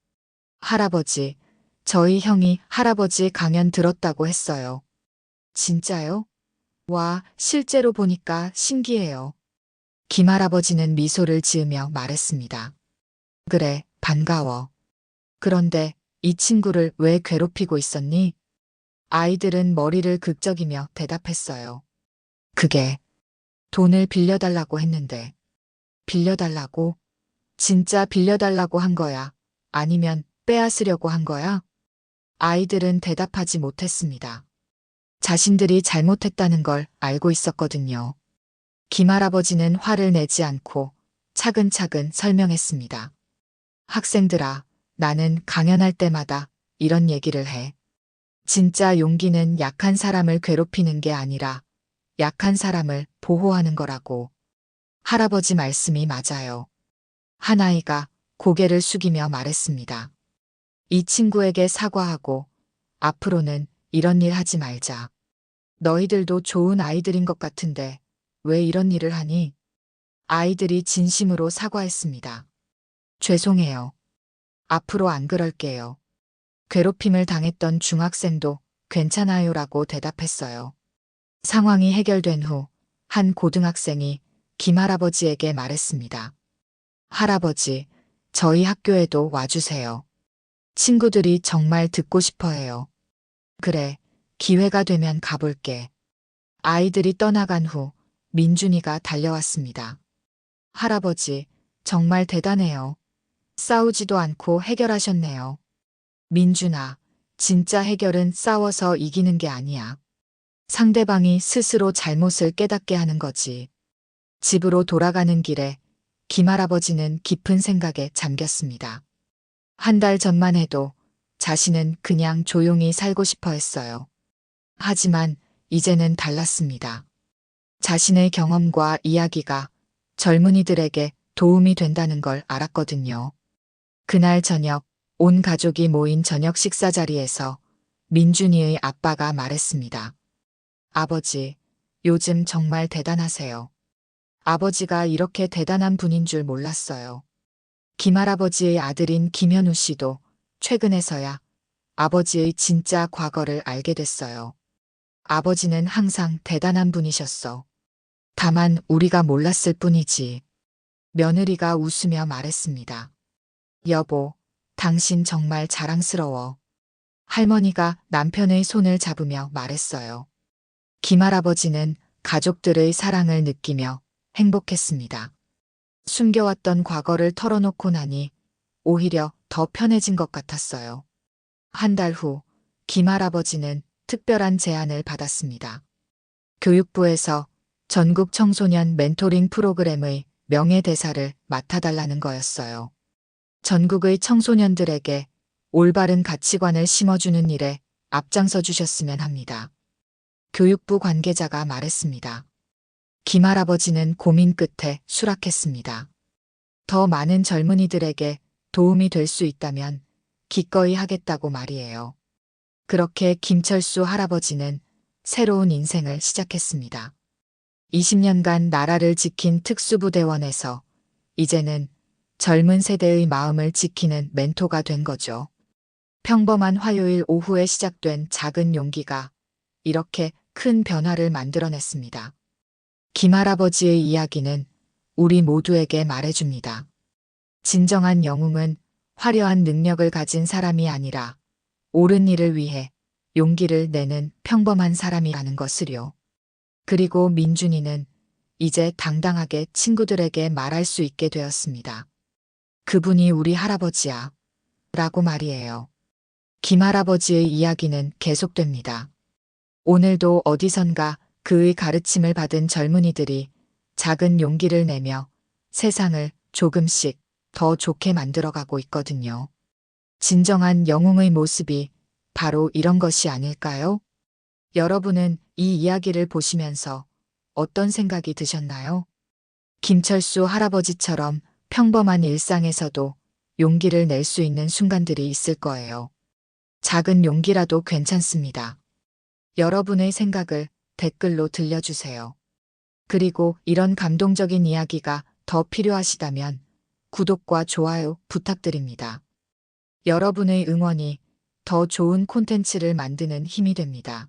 할아버지, 저희 형이 할아버지 강연 들었다고 했어요. 진짜요? 와, 실제로 보니까 신기해요. 김할아버지는 미소를 지으며 말했습니다. 그래, 반가워. 그런데 이 친구를 왜 괴롭히고 있었니? 아이들은 머리를 극적이며 대답했어요. 그게 돈을 빌려달라고 했는데. 빌려달라고? 진짜 빌려달라고 한 거야? 아니면 빼앗으려고 한 거야? 아이들은 대답하지 못했습니다. 자신들이 잘못했다는 걸 알고 있었거든요. 김할아버지는 화를 내지 않고 차근차근 설명했습니다. 학생들아, 나는 강연할 때마다 이런 얘기를 해. 진짜 용기는 약한 사람을 괴롭히는 게 아니라 약한 사람을 보호하는 거라고. 할아버지 말씀이 맞아요. 한 아이가 고개를 숙이며 말했습니다. 이 친구에게 사과하고 앞으로는 이런 일 하지 말자. 너희들도 좋은 아이들인 것 같은데 왜 이런 일을 하니? 아이들이 진심으로 사과했습니다. 죄송해요. 앞으로 안 그럴게요. 괴롭힘을 당했던 중학생도 괜찮아요라고 대답했어요. 상황이 해결된 후 한 고등학생이 김할아버지에게 말했습니다. 할아버지, 저희 학교에도 와주세요. 친구들이 정말 듣고 싶어 해요. 그래, 기회가 되면 가볼게. 아이들이 떠나간 후 민준이가 달려왔습니다. 할아버지, 정말 대단해요. 싸우지도 않고 해결하셨네요. 민준아, 진짜 해결은 싸워서 이기는 게 아니야. 상대방이 스스로 잘못을 깨닫게 하는 거지. 집으로 돌아가는 길에 김할아버지는 깊은 생각에 잠겼습니다. 한 달 전만 해도 자신은 그냥 조용히 살고 싶어 했어요. 하지만 이제는 달랐습니다. 자신의 경험과 이야기가 젊은이들에게 도움이 된다는 걸 알았거든요. 그날 저녁 온 가족이 모인 저녁 식사 자리에서 민준이의 아빠가 말했습니다. 아버지, 요즘 정말 대단하세요. 아버지가 이렇게 대단한 분인 줄 몰랐어요. 김할아버지의 아들인 김현우 씨도 최근에서야 아버지의 진짜 과거를 알게 됐어요. 아버지는 항상 대단한 분이셨어. 다만 우리가 몰랐을 뿐이지. 며느리가 웃으며 말했습니다. 여보, 당신 정말 자랑스러워. 할머니가 남편의 손을 잡으며 말했어요. 김할아버지는 가족들의 사랑을 느끼며 행복했습니다. 숨겨왔던 과거를 털어놓고 나니 오히려 더 편해진 것 같았어요. 한 달 후 김할아버지는 특별한 제안을 받았습니다. 교육부에서 전국 청소년 멘토링 프로그램의 명예대사를 맡아달라는 거였어요. 전국의 청소년들에게 올바른 가치관을 심어주는 일에 앞장서 주셨으면 합니다. 교육부 관계자가 말했습니다. 김할아버지는 고민 끝에 수락했습니다. 더 많은 젊은이들에게 도움이 될 수 있다면 기꺼이 하겠다고 말이에요. 그렇게 김철수 할아버지는 새로운 인생을 시작했습니다. 20년간 나라를 지킨 특수부대원에서 이제는 젊은 세대의 마음을 지키는 멘토가 된 거죠. 평범한 화요일 오후에 시작된 작은 용기가 이렇게 큰 변화를 만들어냈습니다. 김할아버지의 이야기는 우리 모두에게 말해줍니다. 진정한 영웅은 화려한 능력을 가진 사람이 아니라 옳은 일을 위해 용기를 내는 평범한 사람이라는 것을요. 그리고 민준이는 이제 당당하게 친구들에게 말할 수 있게 되었습니다. 그분이 우리 할아버지야. 라고 말이에요. 김할아버지의 이야기는 계속됩니다. 오늘도 어디선가 그의 가르침을 받은 젊은이들이 작은 용기를 내며 세상을 조금씩 더 좋게 만들어가고 있거든요. 진정한 영웅의 모습이 바로 이런 것이 아닐까요? 여러분은 이 이야기를 보시면서 어떤 생각이 드셨나요? 김철수 할아버지처럼 평범한 일상에서도 용기를 낼 수 있는 순간들이 있을 거예요. 작은 용기라도 괜찮습니다. 여러분의 생각을 댓글로 들려주세요. 그리고 이런 감동적인 이야기가 더 필요하시다면 구독과 좋아요 부탁드립니다. 여러분의 응원이 더 좋은 콘텐츠를 만드는 힘이 됩니다.